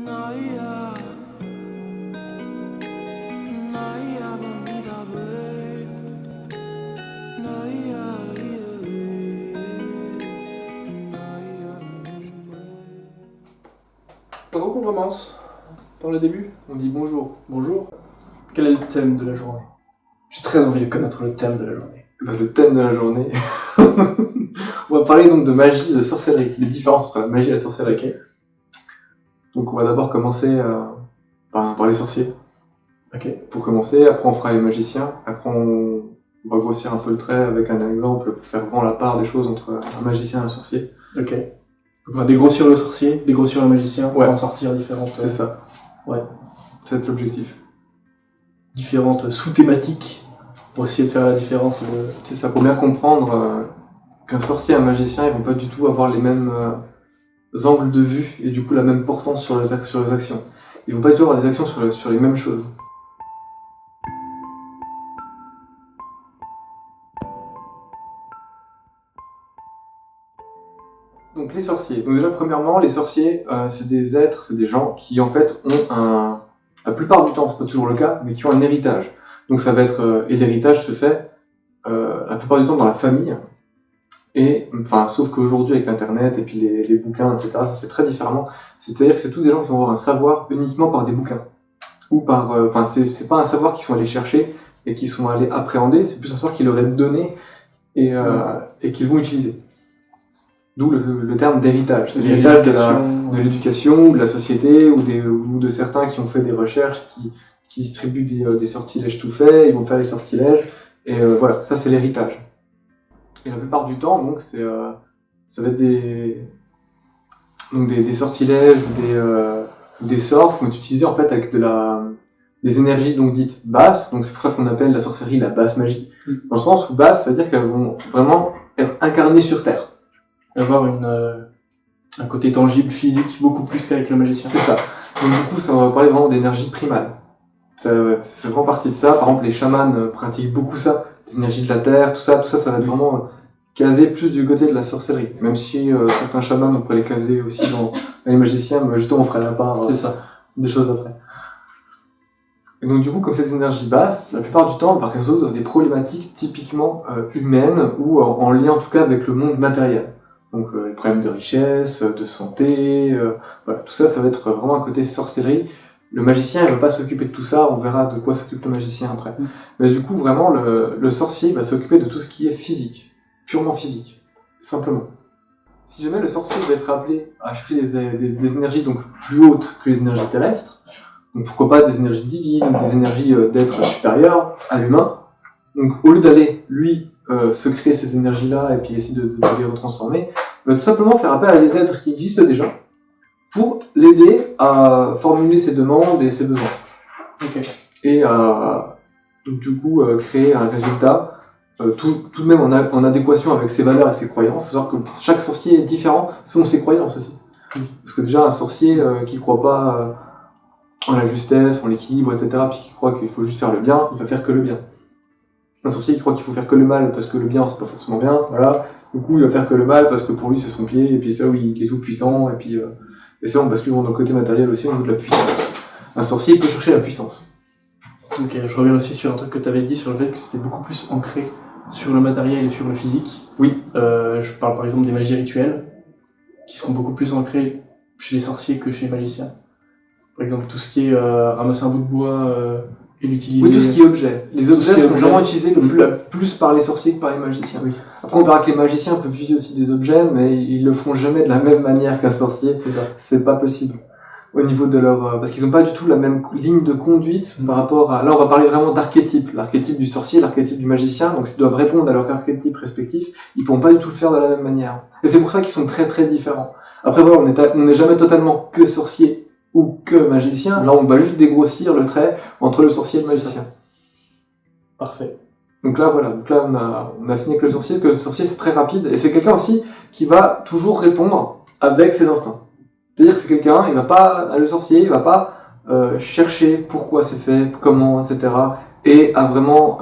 Naya, Naya, bonita babe. Naya, Naya. Donc on commence par le début. On dit bonjour. Bonjour. Quel est le thème de la journée? J'ai très envie de connaître le thème de la journée. Le thème de la journée, On va parler donc de magie, de sorcellerie, les différences entre la magie et la sorcellerie. Ok. Donc on va d'abord commencer par les sorciers. Ok. Pour commencer, après on fera les magiciens, après on va grossir un peu le trait avec un exemple pour faire vraiment la part des choses entre un magicien et un sorcier. Ok. Donc on va dégrossir le sorcier, dégrossir le magicien, Ouais. pour en sortir différentes, C'est ça. Ouais. Ça va être l'objectif. différentes sous-thématiques pour essayer de faire la différence. C'est ça, pour bien comprendre qu'un sorcier et un magicien, ils vont pas du tout avoir les mêmes angles de vue et du coup la même portance sur les actions. Ils vont pas du tout avoir des actions sur les mêmes choses. Donc les sorciers. Donc déjà premièrement, les sorciers, c'est des êtres, c'est des gens qui en fait ont la plupart du temps, c'est pas toujours le cas, mais qui ont un héritage. Donc ça va être, et l'héritage se fait la plupart du temps dans la famille. Et, enfin, sauf qu'aujourd'hui, avec Internet et puis les bouquins, etc., ça se fait très différemment. C'est-à-dire que c'est tous des gens qui vont avoir un savoir uniquement par des bouquins. Ou par, enfin, c'est pas un savoir qu'ils sont allés chercher et qu'ils sont allés appréhender, c'est plus un savoir qui leur est donné et qu'ils vont utiliser. D'où le terme d'héritage. C'est l'héritage de l'éducation, ou de la société, ou de certains qui ont fait des recherches, qui distribuent des sortilèges tout faits, ils vont faire les sortilèges, et voilà, ça c'est l'héritage. Et la plupart du temps, donc, ça va être des sortilèges ou des sorts qui vont être utilisés en fait avec des énergies donc dites basses. Donc c'est pour ça qu'on appelle la sorcellerie la basse magie. Dans le sens où basse, ça veut dire qu'elles vont vraiment être incarnées sur Terre. Avoir un côté tangible, physique, beaucoup plus qu'avec le magicien. C'est ça. Donc du coup, ça on va parler vraiment d'énergie primale. Ça fait vraiment partie de ça. Par exemple, les chamans pratiquent beaucoup ça, les énergies de la Terre, tout ça, ça va être vraiment casé plus du côté de la sorcellerie. Même si certains chamans, on pourrait les caser aussi dans les magiciens, mais justement on ferait la part C'est ça. des choses après. Et donc du coup, comme cette énergie basse, la plupart du temps, on va résoudre des problématiques typiquement humaines ou en lien en tout cas avec le monde matériel. Donc les problèmes de richesse, de santé, voilà, tout ça, ça va être vraiment un côté sorcellerie. Le magicien, il va pas s'occuper de tout ça, on verra de quoi s'occupe le magicien après. Mais du coup, vraiment, le sorcier va s'occuper de tout ce qui est physique, purement physique, simplement. Si jamais le sorcier va être appelé à chercher des énergies donc plus hautes que les énergies terrestres, donc pourquoi pas des énergies divines, ou des énergies d'êtres supérieurs à l'humain, donc au lieu d'aller, lui, se créer ces énergies-là et puis essayer de les retransformer, il va tout simplement faire appel à des êtres qui existent déjà pour l'aider à formuler ses demandes et ses besoins. Ok. Et donc du coup créer un résultat tout de même en adéquation avec ses valeurs et ses croyances. Il faut savoir que chaque sorcier est différent selon ses croyances aussi. Parce que déjà un sorcier qui croit pas en la justesse, en l'équilibre, etc., puis qui croit qu'il faut juste faire le bien, il va faire que le bien. Un sorcier qui croit qu'il faut faire que le mal parce que le bien c'est pas forcément bien, voilà. Du coup il va faire que le mal parce que pour lui c'est son pied, et puis c'est là où il est tout puissant, et puis et ça on bascule dans le côté matériel aussi au niveau de la puissance. Un sorcier il peut chercher la puissance. Ok, je reviens aussi sur un truc que tu avais dit sur le fait que c'était beaucoup plus ancré sur le matériel et sur le physique. Oui. Je parle par exemple des magies rituelles, qui seront beaucoup plus ancrées chez les sorciers que chez les magiciens. Par exemple, tout ce qui est ramasser un bout de bois et l'utiliser. Oui, tout ce qui est objet. Les objets qui est sont objet. vraiment utilisés plus par les sorciers que par les magiciens. Oui. Après, on verra que les magiciens peuvent utiliser aussi des objets, mais ils le feront jamais de la même manière qu'un sorcier. C'est ça. C'est pas possible. Au niveau de leur, parce qu'ils ont pas du tout la même ligne de conduite par rapport à, là, on va parler vraiment d'archétype. L'archétype du sorcier, l'archétype du magicien. Donc, ils doivent répondre à leur archétype respectif. Ils pourront pas du tout le faire de la même manière. Et c'est pour ça qu'ils sont très très différents. Après, voilà, on n'est jamais totalement que sorcier ou que magicien. Là, on va juste dégrossir le trait entre le sorcier et le magicien. Parfait. Donc là, voilà. Donc là, on a fini avec le sorcier, parce que le sorcier, c'est très rapide. Et c'est quelqu'un aussi qui va toujours répondre avec ses instincts. C'est-à-dire que c'est quelqu'un, le sorcier, il va pas chercher pourquoi c'est fait, comment, etc. Et à vraiment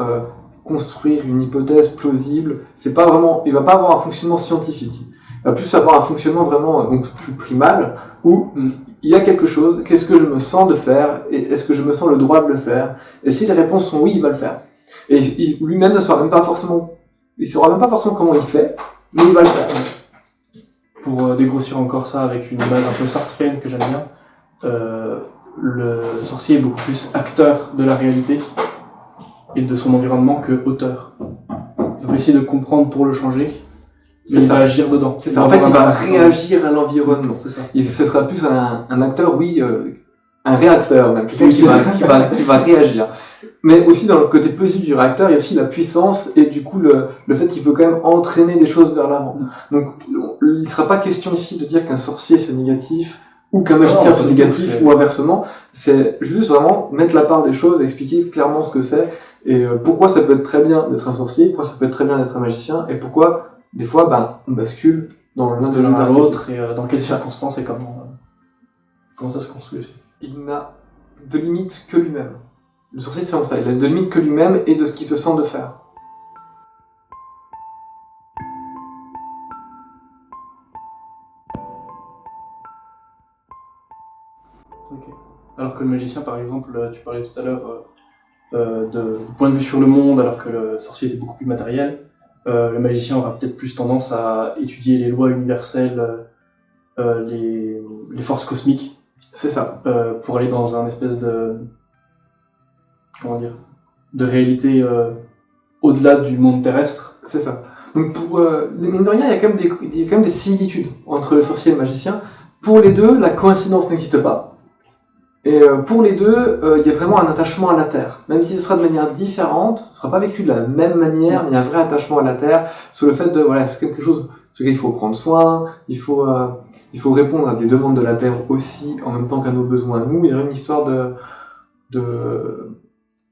construire une hypothèse plausible. C'est pas vraiment, il va pas avoir un fonctionnement scientifique. va plus avoir un fonctionnement vraiment donc plus primal, où il y a quelque chose, qu'est-ce que je me sens de faire, et est-ce que je me sens le droit de le faire, et si les réponses sont oui, il va le faire. Et lui-même ne saura même pas forcément, il saura même pas forcément comment il fait, mais il va le faire. Pour dégrossir encore ça avec une image un peu sartrienne que j'aime bien, le sorcier est beaucoup plus acteur de la réalité et de son environnement que auteur. Il va essayer de comprendre pour le changer, mais il va agir dedans. C'est ça. En fait, il va réagir à l'environnement. C'est ça. Ce sera plus un acteur, oui, un réacteur même, quelqu'un qui va réagir. Mais aussi dans le côté positif du réacteur, il y a aussi la puissance et du coup le fait qu'il peut quand même entraîner des choses vers l'avant. Donc il ne sera pas question ici de dire qu'un sorcier c'est négatif ou qu'un magicien c'est négatif ou inversement. C'est juste vraiment mettre la part des choses, expliquer clairement ce que c'est et pourquoi ça peut être très bien d'être un sorcier, pourquoi ça peut être très bien d'être un magicien et pourquoi des fois on bascule dans l'un de l'un à l'autre et dans quelles circonstances et comment ça se construit aussi. Il n'a de limite que lui-même. Le sorcier, c'est comme ça. Il a de limite que lui-même et de ce qu'il se sent de faire. Okay. Alors que le magicien, par exemple, tu parlais tout à l'heure de point de vue sur le monde, alors que le sorcier était beaucoup plus matériel. Le magicien aura peut-être plus tendance à étudier les lois universelles, les forces cosmiques. C'est ça. Pour aller dans un espèce de réalité au-delà du monde terrestre. C'est ça. Donc pour mine de rien, il y a quand même des similitudes entre le sorcier et le magicien. Pour les deux, la coïncidence n'existe pas. Et pour les deux, il y a vraiment un attachement à la Terre. Même si ce sera de manière différente, ce ne sera pas vécu de la même manière, mais il y a un vrai attachement à la Terre, sur le fait de, voilà, c'est quelque chose sur lequel il faut prendre soin, il faut répondre à des demandes de la Terre aussi, en même temps qu'à nos besoins à nous. Il y a une histoire de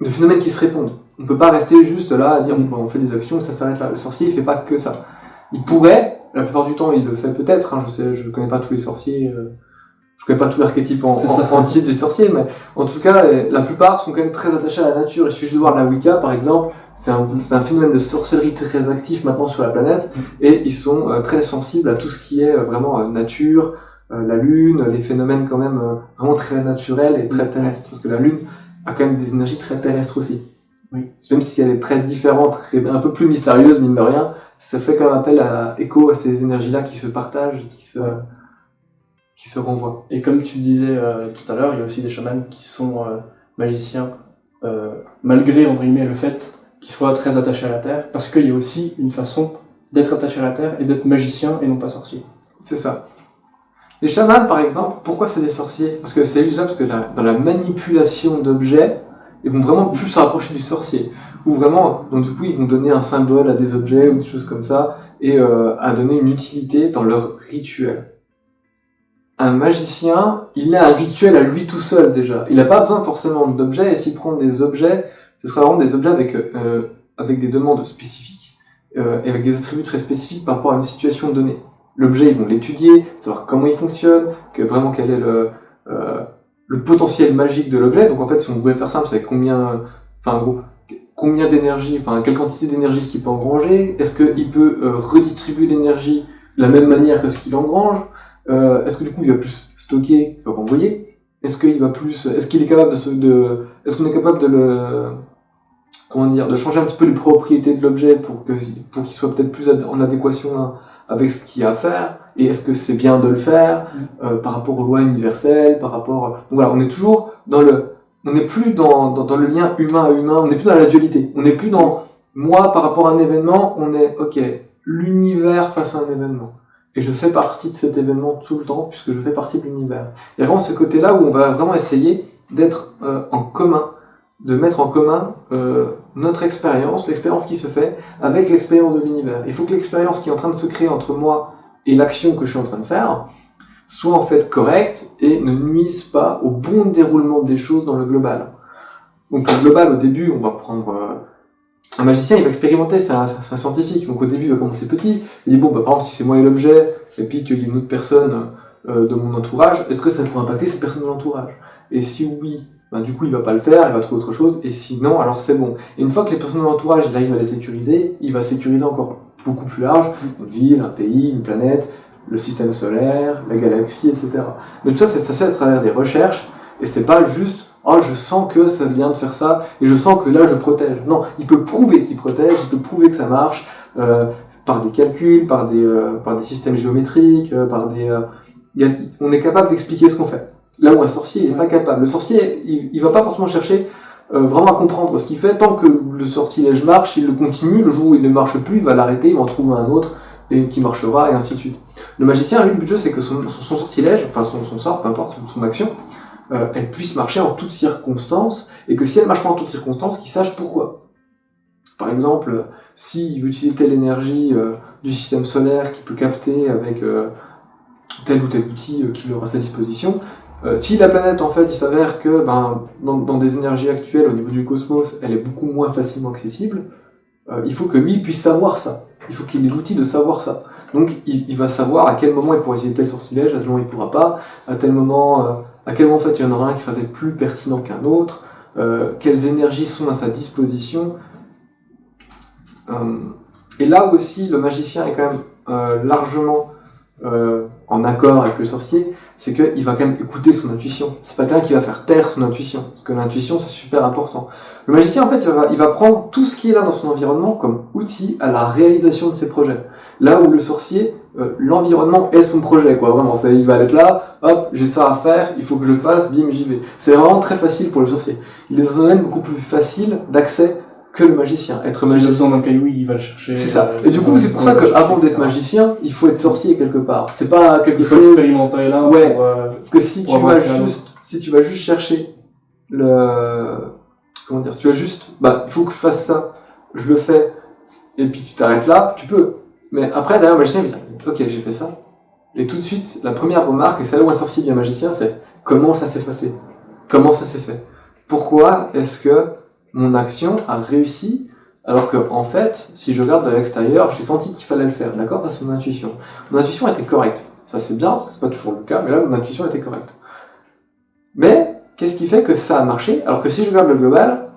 phénomènes qui se répondent. On peut pas rester juste là à dire on fait des actions et ça s'arrête là. Le sorcier, il fait pas que ça. Il pourrait, la plupart du temps, il le fait peut-être, hein, je connais pas tous les sorciers, je connais pas tout l'archétype entier des sorciers, mais en tout cas, la plupart sont quand même très attachés à la nature. Il suffit juste de voir la Wicca, par exemple, c'est un phénomène de sorcellerie très actif maintenant sur la planète, et ils sont très sensibles à tout ce qui est vraiment nature, la lune, les phénomènes quand même vraiment très naturels et très terrestres, parce que la lune a quand même des énergies très terrestres aussi. Oui. Même si elle est très différente, un peu plus mystérieuse, mine de rien, ça fait quand même appel à écho à ces énergies-là qui se partagent et qui se renvoient. Et comme tu disais tout à l'heure, il y a aussi des chamans qui sont magiciens, malgré entre guillemets le fait qu'ils soient très attachés à la terre, parce qu'il y a aussi une façon d'être attaché à la terre et d'être magicien et non pas sorcier. C'est ça. Les chamans, par exemple, pourquoi c'est des sorciers? Parce que c'est déjà parce que dans la manipulation d'objets, ils vont vraiment plus se rapprocher du sorcier. Ou vraiment, donc du coup, ils vont donner un symbole à des objets ou des choses comme ça, et à donner une utilité dans leur rituel. Un magicien, il a un rituel à lui tout seul déjà. Il n'a pas besoin forcément d'objets, et s'il prend des objets, ce sera vraiment des objets avec des demandes spécifiques, et avec des attributs très spécifiques par rapport à une situation donnée. L'objet, ils vont l'étudier, savoir comment il fonctionne, vraiment quel est le potentiel magique de l'objet. Donc en fait, si on voulait faire simple, c'est combien d'énergie, quelle quantité d'énergie est-ce qu'il peut engranger, est-ce qu'il peut redistribuer l'énergie de la même manière que ce qu'il engrange, est-ce que du coup il va plus stocker que renvoyer, est-ce qu'il est capable est-ce qu'on est capable de changer un petit peu les propriétés de l'objet pour qu'il soit peut-être plus en adéquation avec ce qu'il y a à faire, et est-ce que c'est bien de le faire par rapport aux lois universelles, donc voilà, on est toujours on n'est plus dans le lien humain à humain, on n'est plus dans la dualité, on n'est plus dans moi par rapport à un événement, on est l'univers face à un événement, et je fais partie de cet événement tout le temps puisque je fais partie de l'univers. Il y a vraiment ce côté-là où on va vraiment essayer d'être en commun, de mettre en commun notre expérience, l'expérience qui se fait avec l'expérience de l'univers. Il faut que l'expérience qui est en train de se créer entre moi et l'action que je suis en train de faire soit en fait correcte et ne nuise pas au bon déroulement des choses dans le global. Donc le global, au début, on va prendre un magicien, il va expérimenter, c'est un scientifique, donc au début il va commencer petit, il dit par exemple si c'est moi et l'objet, et puis qu'il y a une autre personne de mon entourage, est-ce que ça pourrait impacter cette personne de l'entourage? Et si oui, du coup il va pas le faire, il va trouver autre chose, et si non, alors c'est bon. Et une fois que les personnes de l'entourage, il arrive à les sécuriser, il va sécuriser encore beaucoup plus large, une ville, un pays, une planète, le système solaire, la galaxie, etc. Mais tout ça, ça se fait à travers des recherches, et c'est pas juste « Oh, je sens que ça vient de faire ça, et je sens que là, je protège ». Non, il peut prouver qu'il protège, il peut prouver que ça marche, par des calculs, par des systèmes géométriques, on est capable d'expliquer ce qu'on fait. Là où un sorcier n'est pas capable. Le sorcier, il va pas forcément chercher vraiment à comprendre ce qu'il fait. Tant que le sortilège marche, il le continue. Le jour où il ne marche plus, il va l'arrêter, il va en trouver un autre et qui marchera, et ainsi de suite. Le magicien, lui, le but du jeu, c'est que son sortilège, enfin son sort, peu importe, son action, elle puisse marcher en toutes circonstances, et que si elle marche pas en toutes circonstances, qu'il sache pourquoi. Par exemple, s'il veut utiliser telle énergie du système solaire qu'il peut capter avec tel ou tel outil qu'il aura à sa disposition, si la planète, en fait, il s'avère que dans des énergies actuelles, au niveau du cosmos, elle est beaucoup moins facilement accessible, il faut que lui puisse savoir ça. Il faut qu'il ait l'outil de savoir ça. Donc, il va savoir à quel moment il pourra utiliser tel sortilège, à quel moment il ne pourra pas, à quel moment, en fait, il y en aura un qui sera peut-être plus pertinent qu'un autre, quelles énergies sont à sa disposition. Et là aussi, le magicien est quand même largement en accord avec le sorcier, c'est qu'il va quand même écouter son intuition. C'est pas quelqu'un qui va faire taire son intuition, parce que l'intuition, c'est super important. Le magicien, en fait, il va prendre tout ce qui est là dans son environnement comme outil à la réalisation de ses projets. Là où le sorcier, l'environnement est son projet, quoi. Vraiment, il va être là, hop, j'ai ça à faire, il faut que je le fasse, bim, j'y vais. C'est vraiment très facile pour le sorcier. Il est dans un domaine beaucoup plus facile d'accès que le magicien. Être magicien dans un caillou, il va le chercher. C'est ça. Et du coup, c'est pour ça qu'avant d'être magicien, il faut être sorcier quelque part. C'est pas quelque il faut chose. expérimenter là. Ouais. Pour, parce que si tu vas juste chercher si tu vas juste, il faut que je fasse ça, je le fais, et puis tu t'arrêtes là, tu peux. Mais après, derrière, le magicien, il va dire, ok, j'ai fait ça. Et tout de suite, la première remarque, et c'est là où un sorcier devient magicien, c'est comment ça s'est passé? Comment ça s'est fait? Pourquoi est-ce que mon action a réussi, alors que, en fait, si je regarde de l'extérieur, j'ai senti qu'il fallait le faire, d'accord? Ça, c'est mon intuition. Mon intuition était correcte. Ça, c'est bien, parce que c'est pas toujours le cas, mais là, mon intuition était correcte. Mais, qu'est-ce qui fait que ça a marché? Alors que si je regarde le global,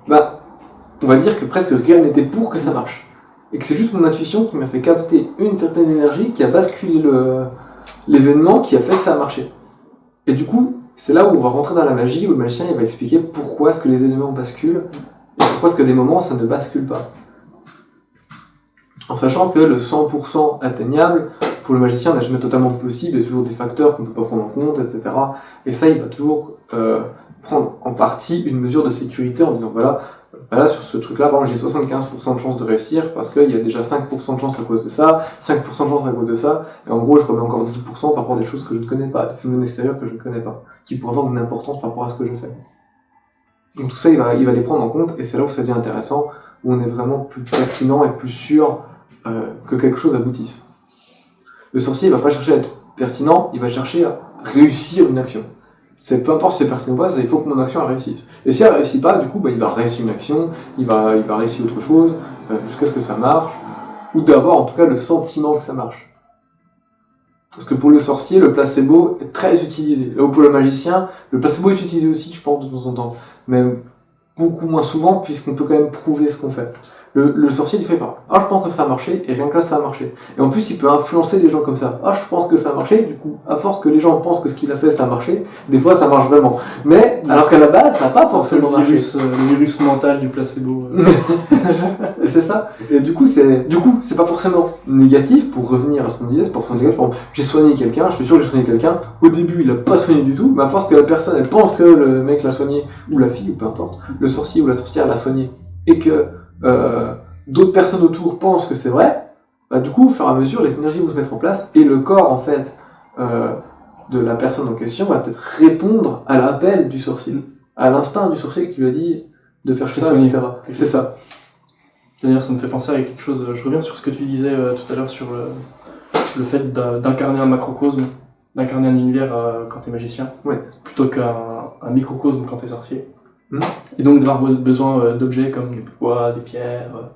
on va dire que presque rien n'était pour que ça marche. Et que c'est juste mon intuition qui m'a fait capter une certaine énergie, qui a basculé l'événement, qui a fait que ça a marché. Et du coup, c'est là où on va rentrer dans la magie, où le magicien il va expliquer pourquoi est-ce que les éléments basculent, et pourquoi est-ce que des moments ça ne bascule pas. En sachant que le 100% atteignable, pour le magicien, n'est jamais totalement possible, il y a toujours des facteurs qu'on ne peut pas prendre en compte, etc. Et ça, il va toujours prendre en partie une mesure de sécurité en disant voilà, là sur ce truc-là, par exemple, j'ai 75% de chance de réussir parce qu'il y a déjà 5% de chance à cause de ça, 5% de chance à cause de ça, et en gros, je remets encore 10% par rapport à des choses que je ne connais pas, des phénomènes extérieurs que je ne connais pas, qui pourraient avoir une importance par rapport à ce que je fais. Donc tout ça, il va les prendre en compte, et c'est là où ça devient intéressant, où on est vraiment plus pertinent et plus sûr que quelque chose aboutisse. Le sorcier, il va pas chercher à être pertinent, il va chercher à réussir une action. C'est peu importe si c'est pertinent ou pas, il faut que mon action elle réussisse. Et si elle réussit pas, du coup, il va réussir une action, il va réussir autre chose, jusqu'à ce que ça marche, ou d'avoir en tout cas le sentiment que ça marche. Parce que pour le sorcier, le placebo est très utilisé. Là où pour le magicien, le placebo est utilisé aussi, je pense, de temps en temps. Mais beaucoup moins souvent, puisqu'on peut quand même prouver ce qu'on fait. Le sorcier, il fait pas. Ah, je pense que ça a marché, et rien que là, ça a marché. Et en plus, il peut influencer les gens comme ça. Ah, je pense que ça a marché, du coup, à force que les gens pensent que ce qu'il a fait, ça a marché, des fois, ça marche vraiment. Mais, alors qu'à la base, ça n'a pas forcément marché. Le virus mental du placebo. C'est ça. Et du coup, c'est pas forcément négatif, pour revenir à ce qu'on disait, c'est pas forcément négatif. Par exemple, j'ai soigné quelqu'un, je suis sûr que j'ai soigné quelqu'un, au début, il a pas soigné du tout, mais à force que la personne, elle pense que le mec l'a soigné, ou la fille, ou peu importe, le sorcier ou la sorcière l'a soigné, et que d'autres personnes autour pensent que c'est vrai, du coup, au fur et à mesure, les énergies vont se mettre en place, et le corps, en fait, de la personne en question va peut-être répondre à l'appel du sorcier, à l'instinct du sorcier qui lui a dit de faire ça, etc. C'est ça. D'ailleurs, ça me fait penser à quelque chose, je reviens sur ce que tu disais tout à l'heure sur le fait d'incarner un macrocosme, d'incarner un univers quand t'es magicien, plutôt qu'un microcosme quand t'es sorcier. Et donc d'avoir besoin d'objets comme du bois, des pierres,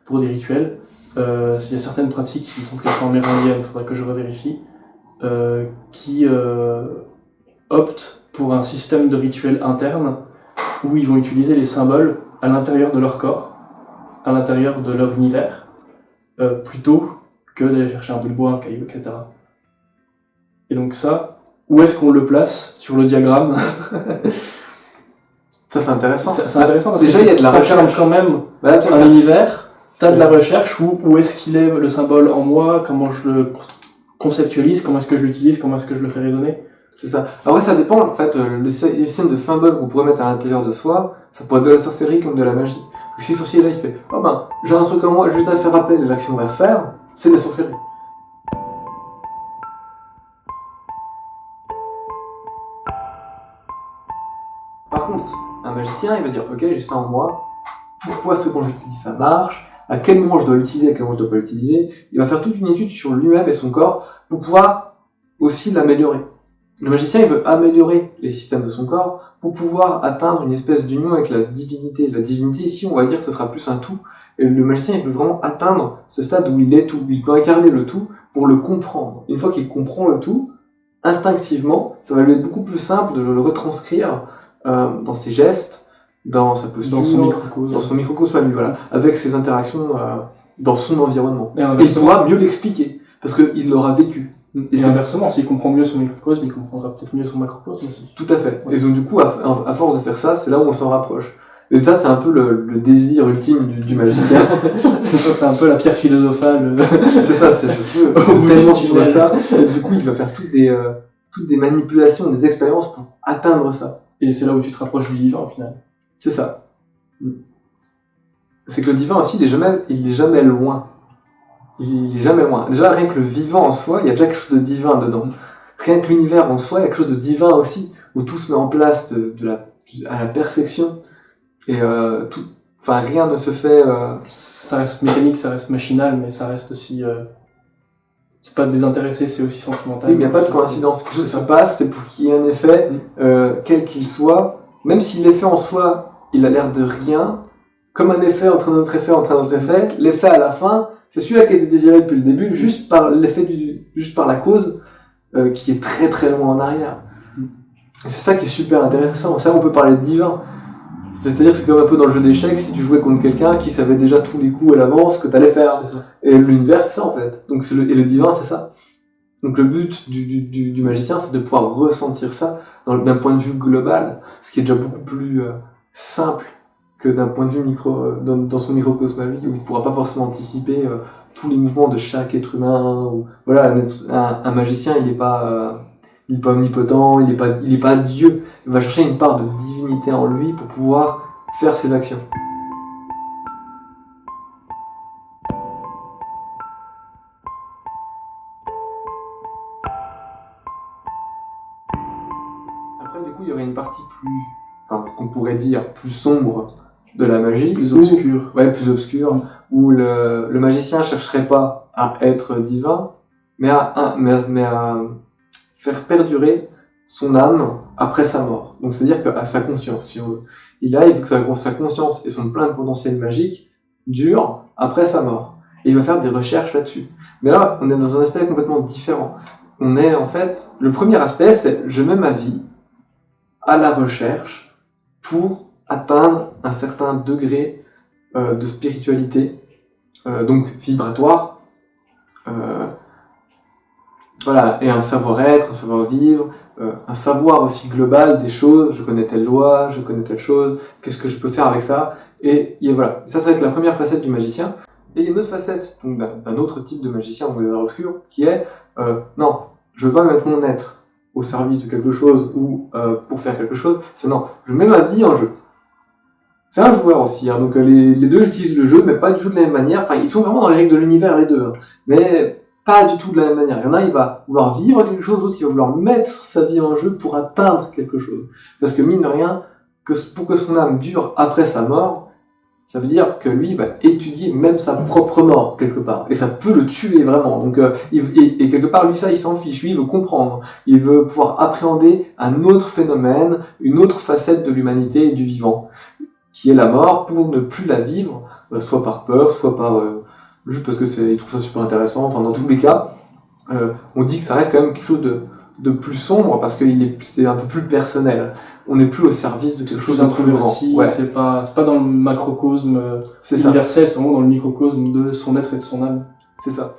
pour des rituels. Il y a certaines pratiques qui sont classées en mérindiennes, il faudrait que je revérifie, qui optent pour un système de rituels interne où ils vont utiliser les symboles à l'intérieur de leur corps, à l'intérieur de leur univers, plutôt que d'aller chercher un bout de bois, un caillou, etc. Et donc ça, où est-ce qu'on le place sur le diagramme? Ça, c'est intéressant. C'est intéressant parce Déjà, que il y a de la t'incarnes recherche. quand même Bah, là, toi, un ça- univers, t'as de c'est- la recherche, où est-ce qu'il est le symbole en moi, comment je le conceptualise, comment est-ce que je l'utilise, comment est-ce que je le fais résonner. C'est ça. Après, ça dépend, en fait, le système de symboles que vous pourrez mettre à l'intérieur de soi, ça pourrait être de la sorcellerie comme de la magie. Donc, si le sorcier là, il fait, oh ben, j'ai un truc en moi, juste à faire appel et l'action va se faire, c'est de la sorcellerie. Par contre, un magicien, il va dire, ok, j'ai ça en moi, pourquoi ce quand j'utilise ça marche, à quel moment je dois l'utiliser, à quel moment je dois pas l'utiliser. Il va faire toute une étude sur lui-même et son corps pour pouvoir aussi l'améliorer. Le magicien, il veut améliorer les systèmes de son corps pour pouvoir atteindre une espèce d'union avec la divinité. La divinité, ici, on va dire que ce sera plus un tout. Et le magicien, il veut vraiment atteindre ce stade où il est tout, où il peut incarner le tout pour le comprendre. Une fois qu'il comprend le tout, instinctivement, ça va lui être beaucoup plus simple de le retranscrire dans ses gestes, dans sa posture, Dans son microcosme. dans son microcosme à lui, voilà, avec ses interactions dans son environnement. Et Et il inversement, pourra mieux l'expliquer, parce qu'il l'aura vécu. et c'est- inversement, s'il comprend mieux son microcosme, il comprendra peut-être mieux son macrocosme aussi. Tout à fait. Ouais. Et donc du coup, à force de faire ça, c'est là où on s'en rapproche. Et ça, c'est un peu le désir ultime du magicien. C'est ça, c'est un peu la pierre philosophale. C'est ça, c'est je veux Au bout tellement du vivre tunnel. ça. Et du coup, il va faire toutes des manipulations, des expériences pour atteindre ça. Et c'est là où tu te rapproches du divin au final. C'est ça. C'est que le divin aussi, il est jamais loin. Il est jamais loin. Déjà, rien que le vivant en soi, il y a déjà quelque chose de divin dedans. Rien que l'univers en soi, il y a quelque chose de divin aussi, où tout se met en place à la perfection. Et enfin, rien ne se fait. Ça reste mécanique, ça reste machinal, mais ça reste aussi. C'est pas désintéressé, c'est aussi sentimental. Oui, mais il n'y a pas de coïncidence. Quelque chose se passe, c'est pour qu'il y ait un effet, quel qu'il soit. Même si l'effet en soi, il a l'air de rien, comme un effet entraîne un autre effet entraîne un autre effet, l'effet à la fin, c'est celui-là qui a été désiré depuis le début, juste par juste par la cause, qui est très très loin en arrière. Et c'est ça qui est super intéressant. Ça, on peut parler de divin. C'est-à-dire que c'est comme un peu dans le jeu d'échecs, si tu jouais contre quelqu'un qui savait déjà tous les coups à l'avance que t'allais faire. C'est ça. Et l'univers, c'est ça en fait. Donc et le divin, c'est ça. Donc le but du magicien, c'est de pouvoir ressentir ça d'un point de vue global, ce qui est déjà beaucoup plus simple que d'un point de vue dans son microcosme à lui, où il ne pourra pas forcément anticiper tous les mouvements de chaque être humain. Voilà, un magicien, il n'est pas omnipotent, il est pas Dieu. Il va chercher une part de divinité en lui pour pouvoir faire ses actions. Après, du coup, il y aurait une partie qu'on pourrait dire plus sombre de la magie, Plus obscur. Ouais, plus obscure, où le magicien chercherait pas à être divin, mais à faire perdurer son âme après sa mort. Donc, c'est-à-dire qu'à sa conscience, si on veut. Il veut que sa conscience et son plein de potentiel magique durent après sa mort. Et il va faire des recherches là-dessus. Mais là, on est dans un aspect complètement différent. On est, en fait, le premier aspect, c'est je mets ma vie à la recherche pour atteindre un certain degré de spiritualité, donc vibratoire, voilà, et un savoir-être, un savoir-vivre, un savoir aussi global des choses, je connais telle loi, je connais telle chose, qu'est-ce que je peux faire avec ça, et voilà, ça va être la première facette du magicien. Et il y a une autre facette donc d'un autre type de magicien ou obscur qui est non, je veux pas mettre mon être au service de quelque chose ou pour faire quelque chose, c'est non, je mets ma vie en jeu. C'est un joueur aussi, hein, donc les deux utilisent le jeu, mais pas du tout de la même manière. Enfin, ils sont vraiment dans les règles de l'univers, les deux, hein, mais pas du tout de la même manière. Il y en a, il va vouloir vivre quelque chose, l'autre, il va vouloir mettre sa vie en jeu pour atteindre quelque chose. Parce que mine de rien, pour que son âme dure après sa mort, ça veut dire que lui va étudier même sa propre mort quelque part, et ça peut le tuer vraiment. Donc et quelque part lui ça il s'en fiche, lui il veut comprendre, il veut pouvoir appréhender un autre phénomène, une autre facette de l'humanité et du vivant, qui est la mort, pour ne plus la vivre, soit par peur, soit par juste parce que il trouve ça super intéressant. Enfin dans tous les cas, on dit que ça reste quand même quelque chose de plus sombre parce que c'est un peu plus personnel. On n'est plus au service de quelque chose d'un plus grand. introverti, Ouais, c'est pas dans le macrocosme c'est ça. universel, c'est vraiment dans le microcosme de son être et de son âme. C'est ça.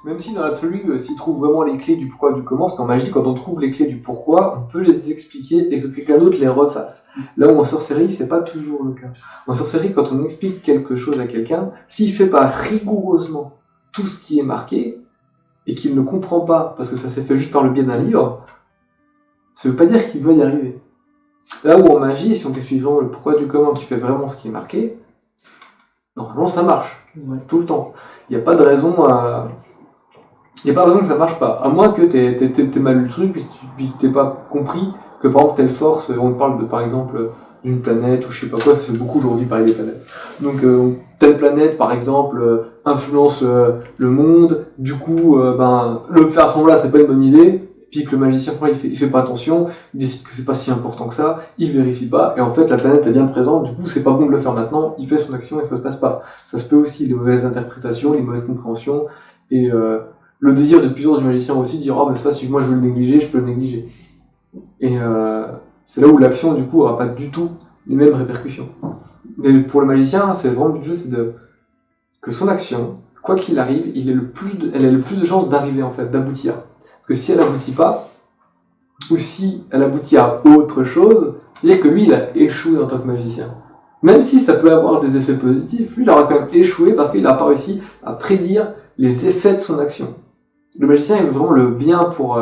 Même si dans l'absolu, s'il trouve vraiment les clés du pourquoi, du comment, parce qu'en magie, quand on trouve les clés du pourquoi, on peut les expliquer et que quelqu'un d'autre les refasse. Là où en sorcellerie, c'est pas toujours le cas. En sorcellerie, quand on explique quelque chose à quelqu'un, s'il fait pas rigoureusement tout ce qui est marqué, et qu'il ne comprend pas, parce que ça s'est fait juste par le biais d'un livre, ça veut pas dire qu'il va y arriver. Là où en magie, si on t'explique vraiment le pourquoi du comment, tu fais vraiment ce qui est marqué, normalement ça marche, tout le temps. Il n'y a pas de raison Il n'y a pas de raison que ça marche pas, à moins que t'aies mal lu le truc, puis que t'aies pas compris que par exemple telle force, on parle de par exemple d'une planète ou je sais pas quoi, ça se fait beaucoup aujourd'hui parler des planètes. Donc telle planète par exemple influence le monde, du coup le faire à ce moment-là c'est pas une bonne idée, puis que le magicien il fait pas attention, il décide que c'est pas si important que ça, il vérifie pas, et en fait la planète est bien présente, du coup c'est pas bon de le faire maintenant, il fait son action et ça se passe pas. Ça se peut aussi, les mauvaises interprétations, les mauvaises compréhensions, et le désir de puissance du magicien aussi, de dire oh mais ça si moi je veux le négliger, je peux le négliger. Et c'est là où l'action du coup aura pas du tout les mêmes répercussions. Mais pour le magicien, c'est vraiment le but du jeu, c'est que son action, quoi qu'il arrive, elle ait le plus de chances d'arriver en fait, d'aboutir. Parce que si elle aboutit pas, ou si elle aboutit à autre chose, c'est-à-dire que lui il a échoué en tant que magicien. Même si ça peut avoir des effets positifs, lui il aura quand même échoué parce qu'il n'a pas réussi à prédire les effets de son action. Le magicien il veut vraiment le bien pour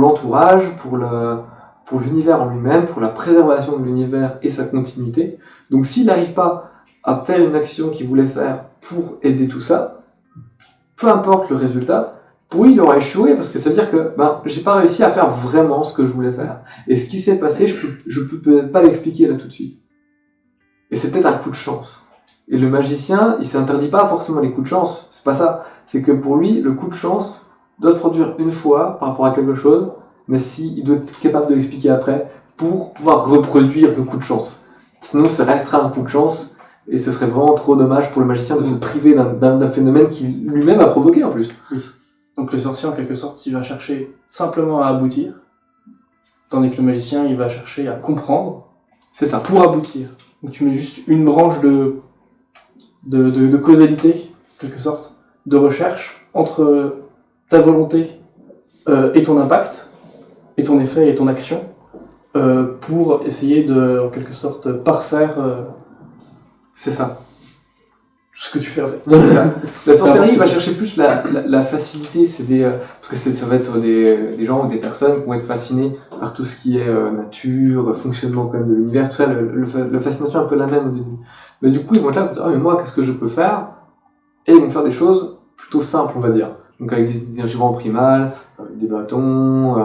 l'entourage, pour l'univers en lui-même, pour la préservation de l'univers et sa continuité. Donc s'il n'arrive pas à faire une action qu'il voulait faire pour aider tout ça, peu importe le résultat, pour lui il aura échoué parce que ça veut dire que j'ai pas réussi à faire vraiment ce que je voulais faire. Et ce qui s'est passé, je peux peut-être pas l'expliquer là tout de suite. Et c'est peut-être un coup de chance. Et le magicien, il s'interdit pas forcément les coups de chance, c'est pas ça. C'est que pour lui, le coup de chance doit se produire une fois par rapport à quelque chose, mais il doit être capable de l'expliquer après pour pouvoir reproduire le coup de chance. Sinon, ça restera un coup de chance, et ce serait vraiment trop dommage pour le magicien de se priver d'un phénomène qu'il lui-même a provoqué en plus. Oui. Donc le sorcier, en quelque sorte, il va chercher simplement à aboutir, tandis que le magicien, il va chercher à comprendre. C'est ça. Pour aboutir. Donc tu mets juste une branche de causalité, en quelque sorte, de recherche entre ta volonté et ton impact, et ton effet et ton action, pour essayer de, en quelque sorte, parfaire c'est ça. ce que tu fais avec. C'est ça. La sorcellerie va chercher plus la facilité, parce que ça va être des gens ou des personnes qui vont être fascinés par tout ce qui est nature, fonctionnement quand même de l'univers, tout ça, la fascination est un peu la même au début. Mais du coup, ils vont être là pour dire, mais moi, qu'est-ce que je peux faire? Et ils vont faire des choses plutôt simples, on va dire. Donc avec des énergies vraiment primales, des bâtons,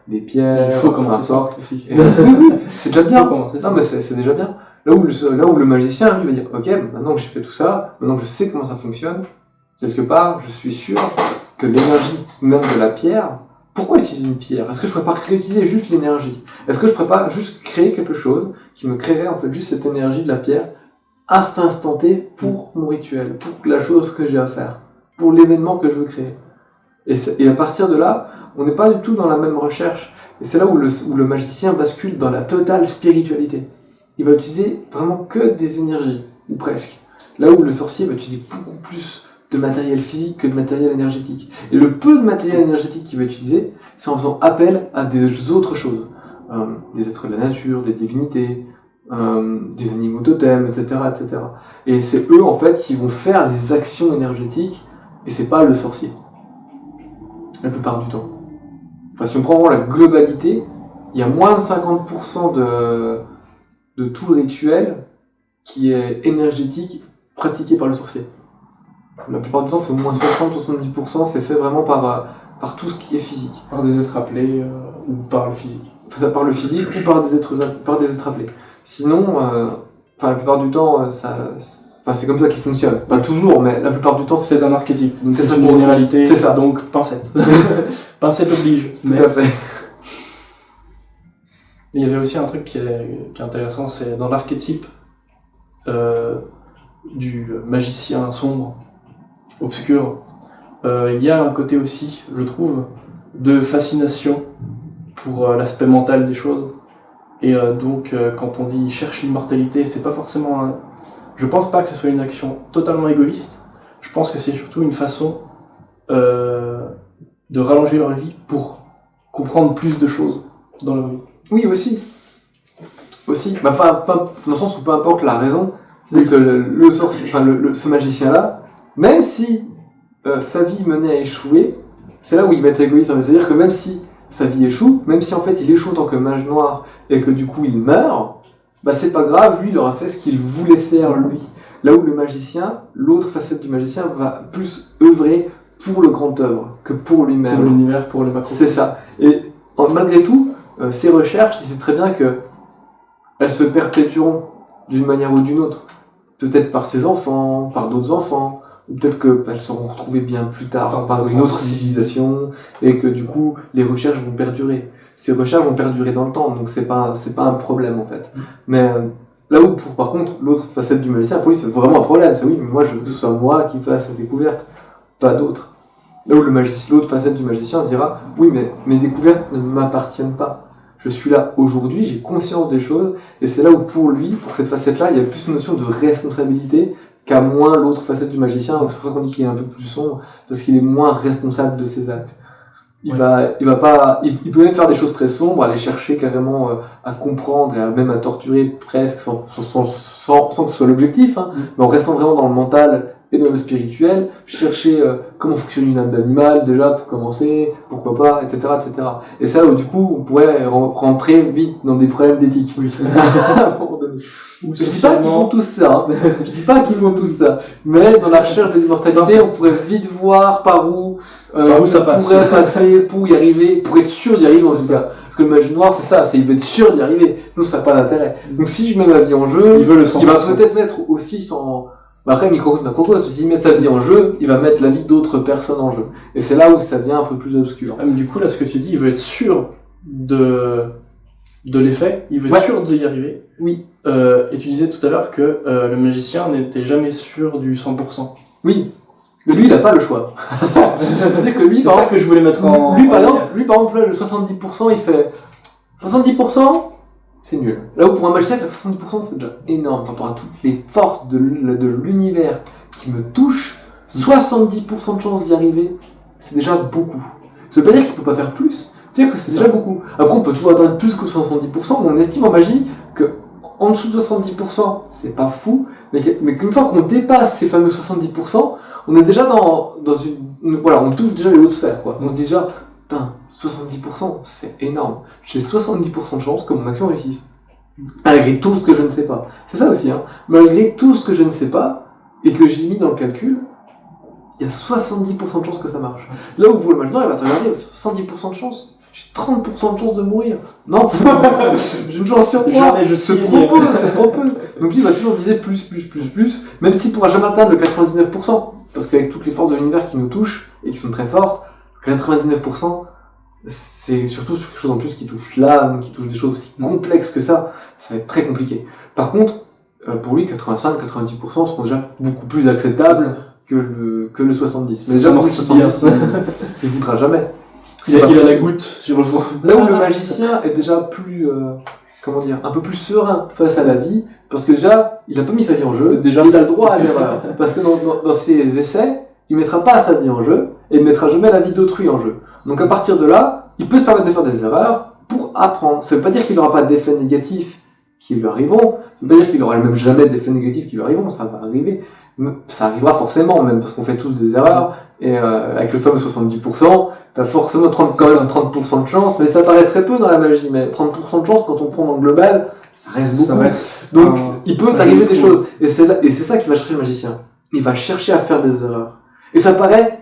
des pierres. Il faut commencer ça aussi. Oui, c'est déjà bien. Non, mais c'est déjà bien. Là où le magicien, lui, va dire, ok, maintenant que j'ai fait tout ça, maintenant que je sais comment ça fonctionne, quelque part, je suis sûr que l'énergie même de la pierre, pourquoi utiliser une pierre? Est-ce que je pourrais pas réutiliser juste l'énergie? Est-ce que je pourrais pas juste créer quelque chose qui me créerait en fait juste cette énergie de la pierre instant T pour mon rituel, pour la chose que j'ai à faire, pour l'événement que je veux créer? Et à partir de là, on n'est pas du tout dans la même recherche. Et c'est là où le magicien bascule dans la totale spiritualité. Il va utiliser vraiment que des énergies, ou presque. Là où le sorcier va utiliser beaucoup plus de matériel physique que de matériel énergétique. Et le peu de matériel énergétique qu'il va utiliser, c'est en faisant appel à des autres choses. Des êtres de la nature, des divinités, des animaux totems, etc., etc. Et c'est eux, en fait, qui vont faire les actions énergétiques, et c'est pas le sorcier. La plupart du temps. Enfin, si on prend vraiment la globalité, il y a moins de 50% de tout le rituel qui est énergétique pratiqué par le sorcier. La plupart du temps, c'est au moins 60-70%, c'est fait vraiment par tout ce qui est physique. Par des êtres appelés ou par le physique. Ça par le physique ou par des êtres appelés. Sinon, la plupart du temps, c'est comme ça qu'il fonctionne. Pas toujours, mais la plupart du temps, c'est un archétype. Donc c'est ça une généralité. C'est ça. Donc pincette. Pincette oblige. Tout à fait. Il y avait aussi un truc qui est intéressant, c'est dans l'archétype du magicien sombre, obscur, il y a un côté aussi, je trouve, de fascination pour l'aspect mental des choses. Et donc, quand on dit cherche l'immortalité, c'est pas forcément je pense pas que ce soit une action totalement égoïste. Je pense que c'est surtout une façon de rallonger leur vie pour comprendre plus de choses dans leur vie. Oui, aussi. Bah, dans le sens où peu importe la raison, c'est que le sorcier, ce magicien-là, même si sa vie menait à échouer, c'est là où il va être égoïste. C'est-à-dire que même si sa vie échoue, même si en fait il échoue en tant que mage noir et que du coup il meurt, bah c'est pas grave, lui il aura fait ce qu'il voulait faire lui. Là où le magicien, l'autre facette du magicien va plus œuvrer pour le grand œuvre que pour lui-même. Pour l'univers, pour le macro. C'est ça. Et malgré tout, ces recherches, il sait très bien que elles se perpétueront d'une manière ou d'une autre. Peut-être par ses enfants, par d'autres enfants, ou peut-être qu'elles seront retrouvées bien plus tard par une autre civilisation, et que du coup, les recherches vont perdurer. Ces recherches vont perdurer dans le temps, donc c'est pas un problème en fait. Mais là où, par contre, l'autre facette du magicien, pour lui, c'est vraiment un problème. C'est oui, mais moi, je veux que ce soit moi qui fasse la découverte, pas d'autres. Là où l'autre facette du magicien dira, oui, mais mes découvertes ne m'appartiennent pas. Je suis là aujourd'hui, j'ai conscience des choses, et c'est là où pour lui, pour cette facette-là, il y a plus une notion de responsabilité qu'à moins l'autre facette du magicien. Donc c'est pour ça qu'on dit qu'il est un peu plus sombre, parce qu'il est moins responsable de ses actes. Il peut même faire des choses très sombres, aller chercher carrément à comprendre et même à torturer presque sans que ce soit l'objectif, hein, mais en restant vraiment dans le mental et dans le spirituel, chercher comment fonctionne une âme d'animal déjà pour commencer, pourquoi pas, etc., etc. Et ça, du coup, on pourrait rentrer vite dans des problèmes d'éthique. Oui. Je dis pas qu'ils font tous ça, hein. Je dis pas qu'ils font tous ça, mais dans la recherche de l'immortalité, on pourrait vite voir par où ça passe. pourrait passer pour y arriver, pour être sûr d'y arriver en tout cas. Parce que le magie noir, c'est ça, il veut être sûr d'y arriver, sinon ça n'a pas d'intérêt. Donc si je mets ma vie en jeu, il va peut-être mettre aussi son... Après, microcosme, macrocosme, s'il met sa vie en jeu, il va mettre la vie d'autres personnes en jeu. Et c'est là où ça devient un peu plus obscur. Mais du coup, là, ce que tu dis, il veut être sûr de l'effet, il veut être sûr d'y arriver. Oui. Et tu disais tout à l'heure que le magicien n'était jamais sûr du 100%. Oui. Mais lui, il n'a pas le choix. C'est ça. C'est-à-dire que lui, c'est ça que je voulais mettre en... Lui, par exemple, là, le 70%, il fait... 70%, c'est nul. Là où pour un magicien, faire 70%, c'est déjà énorme. Par rapport à toutes les forces de l'univers qui me touchent, 70% de chance d'y arriver, c'est déjà beaucoup. Ça veut pas dire qu'il peut pas faire plus. C'est-à-dire que c'est déjà beaucoup. Après, on peut toujours atteindre plus que 70%, mais on estime en magie que en dessous de 70%, c'est pas fou, mais qu'une fois qu'on dépasse ces fameux 70%, on est déjà dans voilà, on touche déjà les hautes sphères, quoi. On se dit déjà, putain, 70%, c'est énorme. J'ai 70% de chance que mon action réussisse. Malgré tout ce que je ne sais pas. C'est ça aussi, hein. Malgré tout ce que je ne sais pas, et que j'ai mis dans le calcul, il y a 70% de chance que ça marche. Là où pour le mage noir, il va te regarder, 70% de chance. J'ai 30% de chance de mourir. Non, j'ai une chance sur 3. C'est trop peu, c'est trop peu. Donc lui, il va toujours viser plus, même s'il pourra jamais atteindre le 99%. Parce qu'avec toutes les forces de l'univers qui nous touchent, et qui sont très fortes, 99%, c'est surtout quelque chose en plus qui touche l'âme, qui touche des choses aussi complexes que ça va être très compliqué. Par contre, pour lui, 85-90% seront déjà beaucoup plus acceptables que le 70. Mais déjà, pour le 70, il ne voudra jamais. Il a la goutte sur le fond. Là où le magicien est déjà plus, un peu plus serein face à la vie, parce que déjà, il a pas mis sa vie en jeu, déjà il a le droit à l'erreur. Parce que dans ses essais, il mettra pas sa vie en jeu, et il mettra jamais la vie d'autrui en jeu. Donc à partir de là, il peut se permettre de faire des erreurs pour apprendre. Ça veut pas dire qu'il n'aura pas d'effets négatifs qui lui arriveront, ça veut pas dire qu'il n'aura même jamais d'effets négatifs qui lui arriveront, ça va arriver. Ça arrivera forcément même, parce qu'on fait tous des erreurs, et avec le fameux 70%, t'as forcément quand même 30% de chance, mais ça paraît très peu dans la magie, mais 30% de chance quand on prend dans le global, ça reste beaucoup. Donc il peut t'arriver des choses, et c'est ça qui va chercher le magicien. Il va chercher à faire des erreurs. Et ça paraît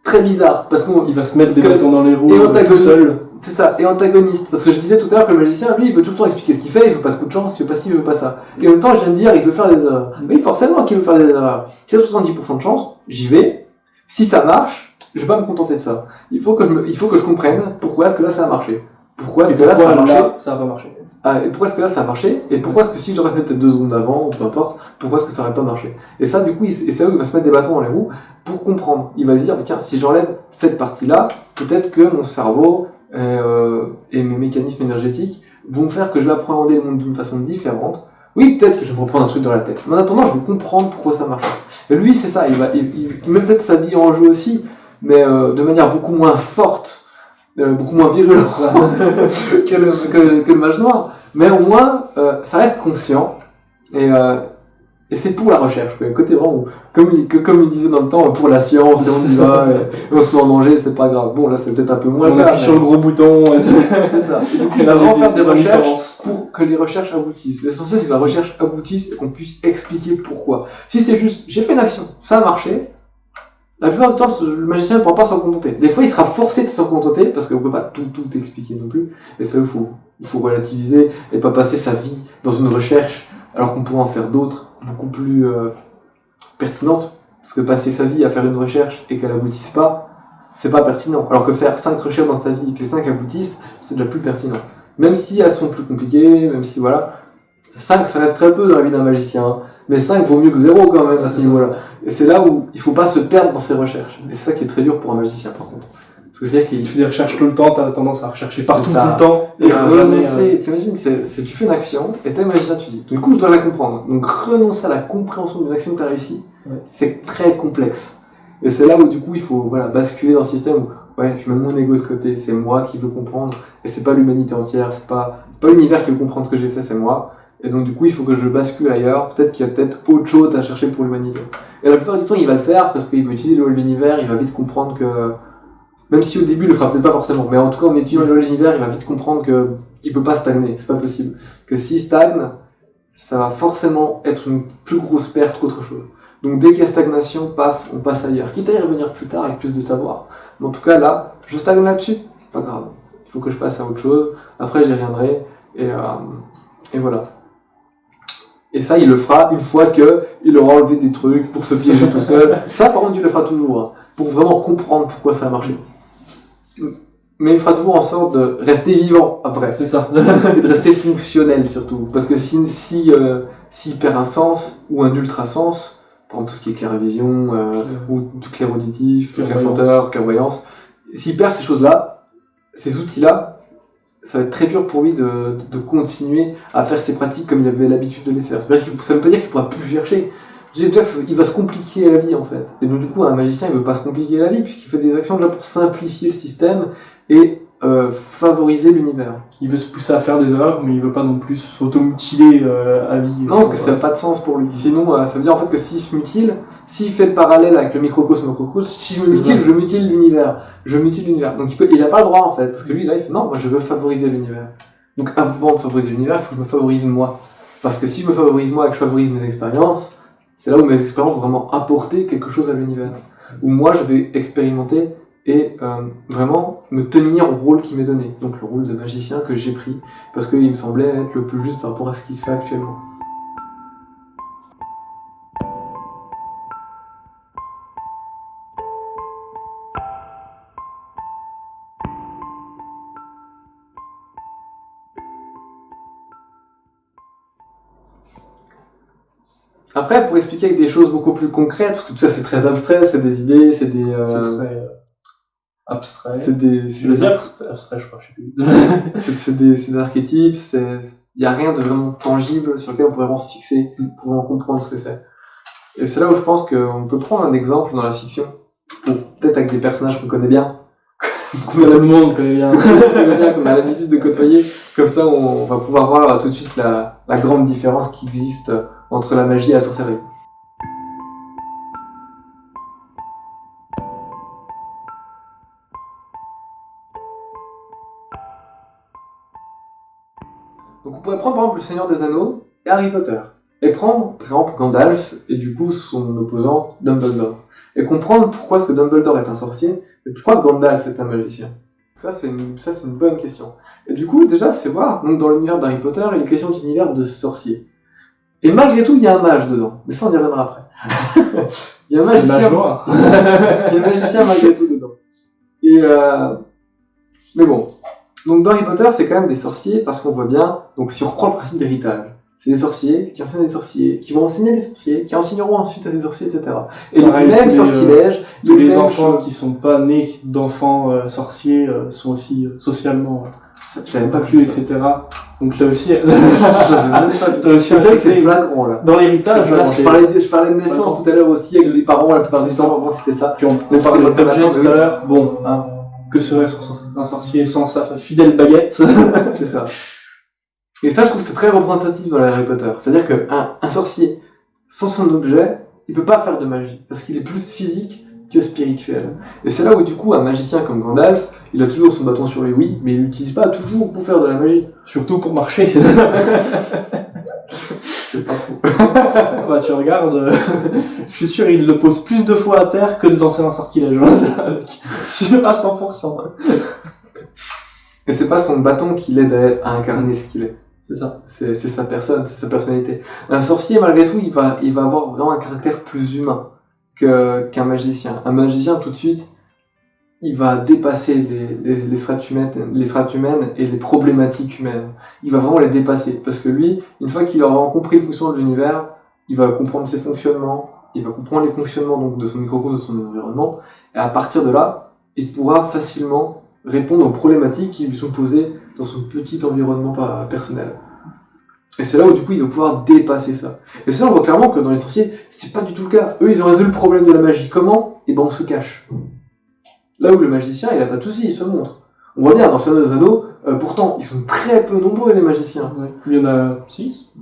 très bizarre, parce qu'il va se mettre des bâtons dans les roues tout seul. C'est ça, et antagoniste. Parce que je disais tout à l'heure que le magicien, lui, il veut tout le temps expliquer ce qu'il fait, il veut pas de coup de chance, il veut pas ci, il veut pas ça. Et en même temps, je viens de dire, il veut faire des erreurs. Oui, forcément qu'il veut faire des erreurs. Si y a 70% de chance, j'y vais. Si ça marche, je vais pas me contenter de ça. Il faut que je comprenne pourquoi est-ce que là ça a marché. Pourquoi est-ce que là ça a marché. Ça va pas marcher. Et pourquoi est-ce que là ça a marché, et pourquoi est-ce que si j'aurais fait peut-être 2 secondes avant, ou peu importe, pourquoi est-ce que ça aurait pas marché. Et ça, du coup, c'est là où il va se mettre des bâtons dans les roues pour comprendre. Il va se dire, mais tiens, si j'enlève cette partie-là, peut-être que mon cerveau et mes mécanismes énergétiques vont faire que je vais appréhender le monde d'une façon différente. Oui, peut-être que je vais me reprendre un truc dans la tête. Mais en attendant, je vais comprendre pourquoi ça marche. Et lui, c'est ça, il met peut-être sa vie en jeu aussi, mais de manière beaucoup moins forte, beaucoup moins virulente que le mage noir. Mais au moins, ça reste conscient. Et c'est pour la recherche, quoi. Côté vraiment, comme il disait dans le temps, pour la science, et on y va, et on se met en danger, c'est pas grave. Bon, là, c'est peut-être un peu moins On le cas, appuie sur le gros bouton. c'est ça. Et du coup, Et il va là, vraiment faire des des recherches occurrences. pour que les recherches aboutissent. L'essentiel, c'est que la recherche aboutisse et qu'on puisse expliquer pourquoi. Si c'est juste, j'ai fait une action, ça a marché, la plupart du temps, le magicien ne pourra pas s'en contenter. Des fois, il sera forcé de s'en contenter, parce qu'on peut pas tout expliquer non plus. Et ça, il faut relativiser, et pas passer sa vie dans une recherche, alors qu'on pourrait en faire d'autres, beaucoup plus pertinentes. Parce que passer sa vie à faire une recherche et qu'elle aboutisse pas, c'est pas pertinent. Alors que faire 5 recherches dans sa vie et que les 5 aboutissent, c'est déjà plus pertinent. Même si elles sont plus compliquées, même si voilà. 5, ça reste très peu dans la vie d'un magicien. Hein. Mais 5 vaut mieux que 0 quand même à ce niveau-là. Et c'est là où il faut pas se perdre dans ses recherches. Et c'est ça qui est très dur pour un magicien par contre. Parce que c'est-à-dire qu'il Tu fais des recherches tout le temps, t'as tendance à rechercher C'est partout ça. tout le temps. et jamais, renoncer, t'imagines, tu fais une action, et t'es magicien, tu dis, du coup, je dois la comprendre. Donc, renoncer à la compréhension d'une action que t'as réussi, Ouais. c'est très complexe. Et c'est là où, du coup, il faut, voilà, basculer dans le système où, ouais, je mets mon ego de côté, c'est moi qui veux comprendre, et c'est pas l'humanité entière, c'est pas l'univers qui veut comprendre ce que j'ai fait, c'est moi. Et donc, du coup, il faut que je bascule ailleurs, peut-être qu'il y a peut-être autre chose à chercher pour l'humanité. Et la plupart du temps, il va le faire, parce qu'il veut utiliser le l'univers, il va vite comprendre que, même si au début il le fera peut-être pas forcément, mais en tout cas en étudiant l'univers, il va vite comprendre que il peut pas stagner, c'est pas possible. Que s'il stagne, ça va forcément être une plus grosse perte qu'autre chose. Donc dès qu'il y a stagnation, paf, on passe ailleurs. Quitte à y revenir plus tard avec plus de savoir. Mais en tout cas là, je stagne là-dessus, c'est pas grave. Il faut que je passe à autre chose, après j'y reviendrai, et voilà. Et ça, il le fera une fois qu'il aura enlevé des trucs pour se piéger tout seul. Ça, par contre, il le fera toujours, hein, pour vraiment comprendre pourquoi ça a marché. Mais il fera toujours en sorte de rester vivant après. C'est ça. Et de rester fonctionnel surtout. Parce que s'il perd un sens ou un ultra-sens, par exemple tout ce qui est clairvision, ou tout clair-auditif, clair-senteur, clairvoyance, s'il perd ces choses-là, ces outils-là, ça va être très dur pour lui de continuer à faire ses pratiques comme il avait l'habitude de les faire. Ça ne veut pas dire qu'il ne pourra plus chercher. Déjà, il va se compliquer la vie en fait. Et donc du coup, un magicien, il veut pas se compliquer la vie puisqu'il fait des actions déjà pour simplifier le système et favoriser l'univers. Il veut se pousser à faire des erreurs, mais il veut pas non plus s'automutiler à vie. Non, parce que ça n'a pas de sens pour lui. Sinon, ça veut dire en fait que s'il se mutile, s'il fait le parallèle avec le microcosme, si je me mutile, je mutile l'univers. Donc il n'a pas le droit en fait, parce que lui là, il fait non, moi je veux favoriser l'univers. Donc avant de favoriser l'univers, il faut que je me favorise moi. Parce que si je me favorise moi et que je favorise mes expériences, c'est là où mes expériences vont vraiment apporter quelque chose à l'univers. Où moi je vais expérimenter et vraiment me tenir au rôle qui m'est donné. Donc le rôle de magicien que j'ai pris, parce qu'il me semblait être le plus juste par rapport à ce qui se fait actuellement. Après, pour expliquer avec des choses beaucoup plus concrètes, parce que tout ça c'est très abstrait, c'est des idées, c'est des... C'est très abstrait. C'est des... Je veux dire abstrait, je crois, je sais plus. c'est des archétypes, il n'y a rien de vraiment tangible sur lequel on pourrait vraiment se fixer pour vraiment comprendre ce que c'est. Et c'est là où je pense qu'on peut prendre un exemple dans la fiction, peut-être avec des personnages qu'on connaît bien, Tout le monde connaît bien. qu'on a l'habitude de côtoyer, comme ça on va pouvoir voir tout de suite la grande différence qui existe entre la magie et la sorcellerie. Donc on pourrait prendre par exemple le Seigneur des Anneaux et Harry Potter. Et prendre par exemple Gandalf et du coup son opposant Dumbledore. Et comprendre pourquoi est-ce que Dumbledore est un sorcier et pourquoi Gandalf est un magicien. Ça c'est une bonne question. Et du coup déjà c'est voir, donc dans l'univers d'Harry Potter il est question d'univers de sorciers. Et malgré tout il y a un mage dedans. Mais ça on y reviendra après. Il y a un magicien. Mage noir. Il y a un magicien malgré tout dedans. Et mais bon. Donc dans Harry Potter, c'est quand même des sorciers parce qu'on voit bien, donc si on reprend le principe d'héritage, c'est des sorciers qui enseignent des sorciers, qui vont enseigner des sorciers, qui enseigneront ensuite à des sorciers, etc. Et Pareil, les mêmes tous sortilèges, Les mêmes enfants choses. qui sont pas nés d'enfants sorciers sont aussi socialement Ça, je l'avais pas plus, vu, ça. etc. Donc t'as aussi, J'avais même pas vu. t'as aussi C'est vrai que c'est côté- flagrant, là. dans l'héritage, là, Je parlais de naissance tout à l'heure aussi, avec les parents, la plupart du C'est temps, avant c'était ça. Puis on Même si parlait c'est pas d'objet maintenant, tout oui. à l'heure. Bon, hein, que serait un sorcier sans sa fidèle baguette? C'est ça. Et ça, je trouve que c'est très représentatif dans les Harry Potter. C'est-à-dire qu'un sorcier, sans son objet, il peut pas faire de magie. Parce qu'il est plus physique que spirituel. Et c'est là où, du coup, un magicien comme Gandalf, il a toujours son bâton sur lui, oui, mais il l'utilise pas toujours pour faire de la magie. Surtout pour marcher. C'est pas faux. Bah, tu regardes, je suis sûr, il le pose plus de fois à terre que de danser un sortilège. Sûr à 100%. Et c'est pas son bâton qui l'aide à incarner ce qu'il est. C'est ça. C'est sa personne, c'est sa personnalité. Un sorcier, malgré tout, il va avoir vraiment un caractère plus humain qu'un magicien. Un magicien, tout de suite, il va dépasser les strates humaines et les problématiques humaines. Il va vraiment les dépasser. Parce que lui, une fois qu'il aura compris le fonctionnement de l'univers, il va comprendre ses fonctionnements, il va comprendre les fonctionnements donc, de son microcosme, de son environnement, et à partir de là, il pourra facilement répondre aux problématiques qui lui sont posées dans son petit environnement personnel. Et c'est là où du coup il va pouvoir dépasser ça. Et ça on voit clairement que dans les sorciers, c'est pas du tout le cas. Eux ils ont résolu le problème de la magie. Comment ? Et ben on se cache. Là où le magicien il a pas de soucis, il se montre. On voit bien dans Seigneur des Anneaux, pourtant ils sont très peu nombreux les magiciens. Ouais. Il y en a 6.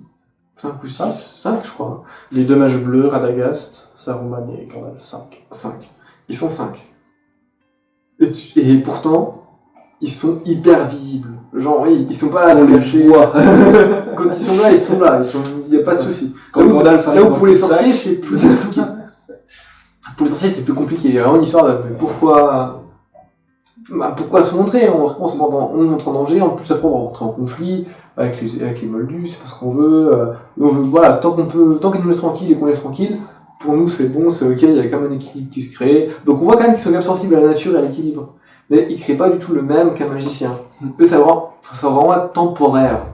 5 ou 6 5 je crois. Les deux mages bleus, Radagast, Saruman et Gandalf, 5. 5. Ils sont 5. Et pourtant, ils sont hyper visibles. Genre, ils sont pas là à se On les cacher. voit. Quand ils sont là, ils sont là. Il n'y a pas de souci. Quand Gandalf arrive Là où dans pour les le sac, sorciers, c'est plus compliqué. Pour les sorciers, c'est plus compliqué. Il y a vraiment une histoire de mais pourquoi se montrer? On se montre en danger, en plus après on va rentrer en conflit avec les moldus, c'est pas ce qu'on veut. Voilà, tant qu'ils nous laissent tranquilles et qu'on les laisse tranquilles, pour nous c'est bon, c'est ok, il y a quand même un équilibre qui se crée. Donc on voit quand même qu'ils sont quand même sensibles à la nature et à l'équilibre. Mais ils créent pas du tout le même qu'un magicien. Eux, c'est vraiment temporaire.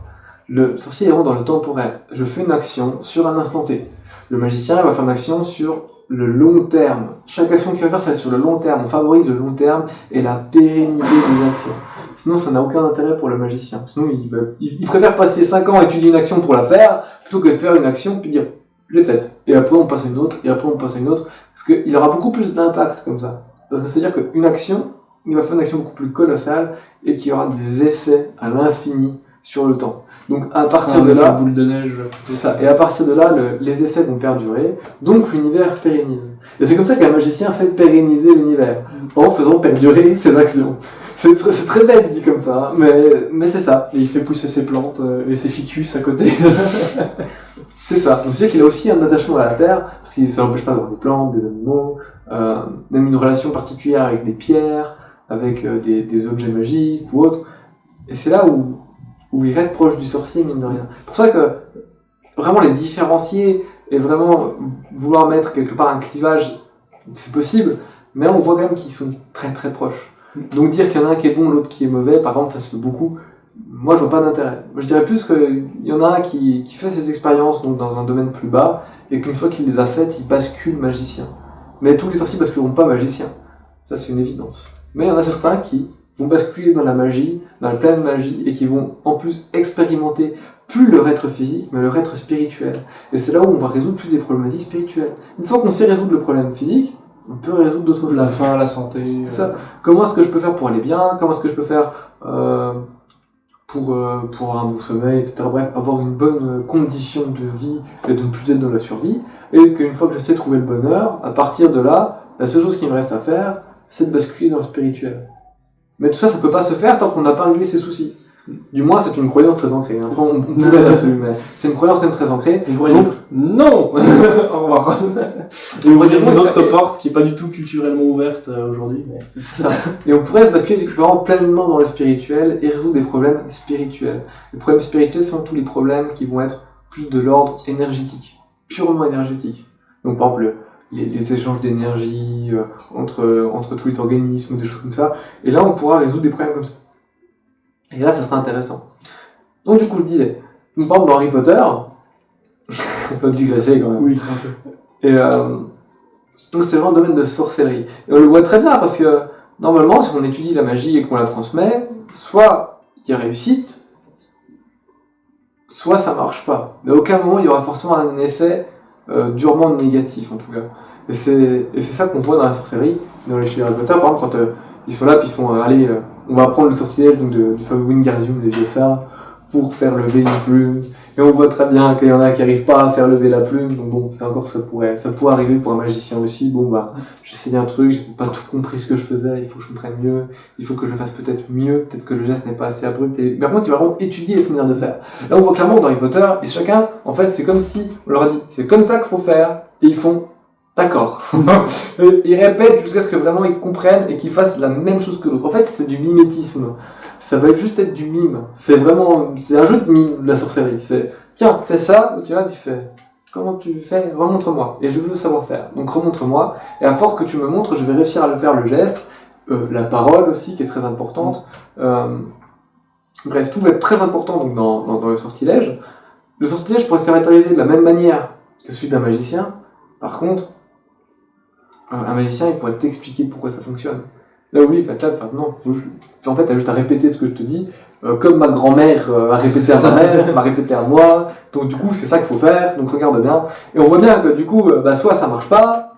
Le sorcier est vraiment dans le temporaire. Je fais une action sur un instant T. Le magicien il va faire une action sur le long terme. Chaque action qu'il va faire, ça va être sur le long terme. On favorise le long terme et la pérennité des actions. Sinon, ça n'a aucun intérêt pour le magicien. Sinon, il préfère passer 5 ans à étudier une action pour la faire, plutôt que de faire une action puis dire, je l'ai faite. Et après, on passe à une autre, et après, on passe à une autre. Parce qu'il aura beaucoup plus d'impact comme ça. Parce que c'est-à-dire qu'une action, il va faire une action beaucoup plus colossale et qui aura des effets à l'infini sur le temps. Donc, à partir de là, boule de neige. c'est ça. Et à partir de là, les effets vont perdurer, donc l'univers pérennise. Et c'est comme ça qu'un magicien fait pérenniser l'univers, en faisant perdurer ses actions. C'est très bête dit comme ça, mais c'est ça. Et il fait pousser ses plantes et ses ficus à côté. C'est ça. Donc c'est-à-dire qu'il a aussi un attachement à la terre, parce que ça n'empêche pas d'avoir des plantes, des animaux, même une relation particulière avec des pierres, avec des objets magiques ou autres. Et c'est là où il reste proche du sorcier, mine de rien. C'est pour ça que vraiment les différencier et vraiment vouloir mettre quelque part un clivage, c'est possible, mais on voit quand même qu'ils sont très très proches. Donc dire qu'il y en a un qui est bon, l'autre qui est mauvais, par exemple, ça se fait beaucoup. Moi, je vois pas d'intérêt. Moi, je dirais plus qu'il y en a un qui fait ses expériences donc dans un domaine plus bas, et qu'une fois qu'il les a faites, il bascule magicien. Mais tous les sorciers basculeront pas magicien. Ça, c'est une évidence. Mais il y en a certains qui vont basculer dans la magie, dans la pleine magie, et qui vont en plus expérimenter plus leur être physique, mais leur être spirituel. Et c'est là où on va résoudre plus des problématiques spirituelles. Une fois qu'on sait résoudre le problème physique, on peut résoudre d'autres choses. La faim, la santé. C'est ça. Comment est-ce que je peux faire pour aller bien? Comment est-ce que je peux faire pour avoir un bon sommeil, etc. Bref, avoir une bonne condition de vie et de ne plus être dans la survie. Et qu'une fois que je sais trouver le bonheur, à partir de là, la seule chose qui me reste à faire, c'est de basculer dans le spirituel. Mais tout ça, ça peut pas se faire tant qu'on n'a pas réglé ses soucis. Du moins, c'est une croyance très ancrée. Après, on pourrait être absolu, mais c'est une croyance quand même très ancrée. On pourrait dire non. Au revoir. Et on pourrait dire une autre porte qui est pas du tout culturellement ouverte aujourd'hui. Mais... C'est ça. Et on pourrait se basculer vraiment pleinement dans le spirituel et résoudre des problèmes spirituels. Les problèmes spirituels, c'est tous les problèmes qui vont être plus de l'ordre énergétique, purement énergétique. Donc par exemple, les échanges d'énergie entre tous les organismes, des choses comme ça. Et là, on pourra résoudre des problèmes comme ça. Et là, ça sera intéressant. Donc du coup, je disais, par exemple, dans Harry Potter, on peut digresser quand même. Oui, un peu. Et donc c'est vraiment un domaine de sorcellerie. Et on le voit très bien parce que normalement, si on étudie la magie et qu'on la transmet, soit y a réussite, soit ça marche pas. Mais à aucun moment il y aura forcément un effet durement négatif en tout cas. Et c'est ça qu'on voit dans la sorcellerie, dans les chez Harry Potter, par exemple, quand ils sont là, puis ils font allez, on va apprendre le sortilège donc du fameux Wingardium Leviosa pour faire lever une plume. Et on voit très bien qu'il y en a qui n'arrivent pas à faire lever la plume, donc bon, c'est encore ça pourrait arriver pour un magicien aussi. Bon bah, j'ai essayé un truc, j'ai peut-être pas tout compris ce que je faisais, il faut que je comprenne mieux, il faut que je le fasse peut-être mieux, peut-être que le geste n'est pas assez abrupt. Mais par contre, il va vraiment étudier les manières de faire. Là, on voit clairement dans Harry Potter, et chacun, en fait, c'est comme si on leur a dit, c'est comme ça qu'il faut faire, et ils font, d'accord. Et ils répètent jusqu'à ce que vraiment ils comprennent et qu'ils fassent la même chose que l'autre. En fait, c'est du mimétisme. Ça va juste être du mime. C'est un jeu de mime, la sorcellerie. C'est, tiens, fais ça, ou tu vois, tu fais, comment tu fais? Remontre-moi. Et je veux savoir faire. Donc remontre-moi. Et à force que tu me montres, je vais réussir à le faire, le geste. La parole aussi, qui est très importante. Bref, tout va être très important donc, dans le sortilège. Le sortilège pourrait se caractériser de la même manière que celui d'un magicien. Par contre, un magicien, il pourrait t'expliquer pourquoi ça fonctionne. Là où lui, il fait non, en fait, t'as juste à répéter ce que je te dis, comme ma grand-mère a répété à ma mère, m'a répété à moi, donc du coup, c'est ça qu'il faut faire, donc regarde bien. Et on voit bien que du coup, soit ça marche pas,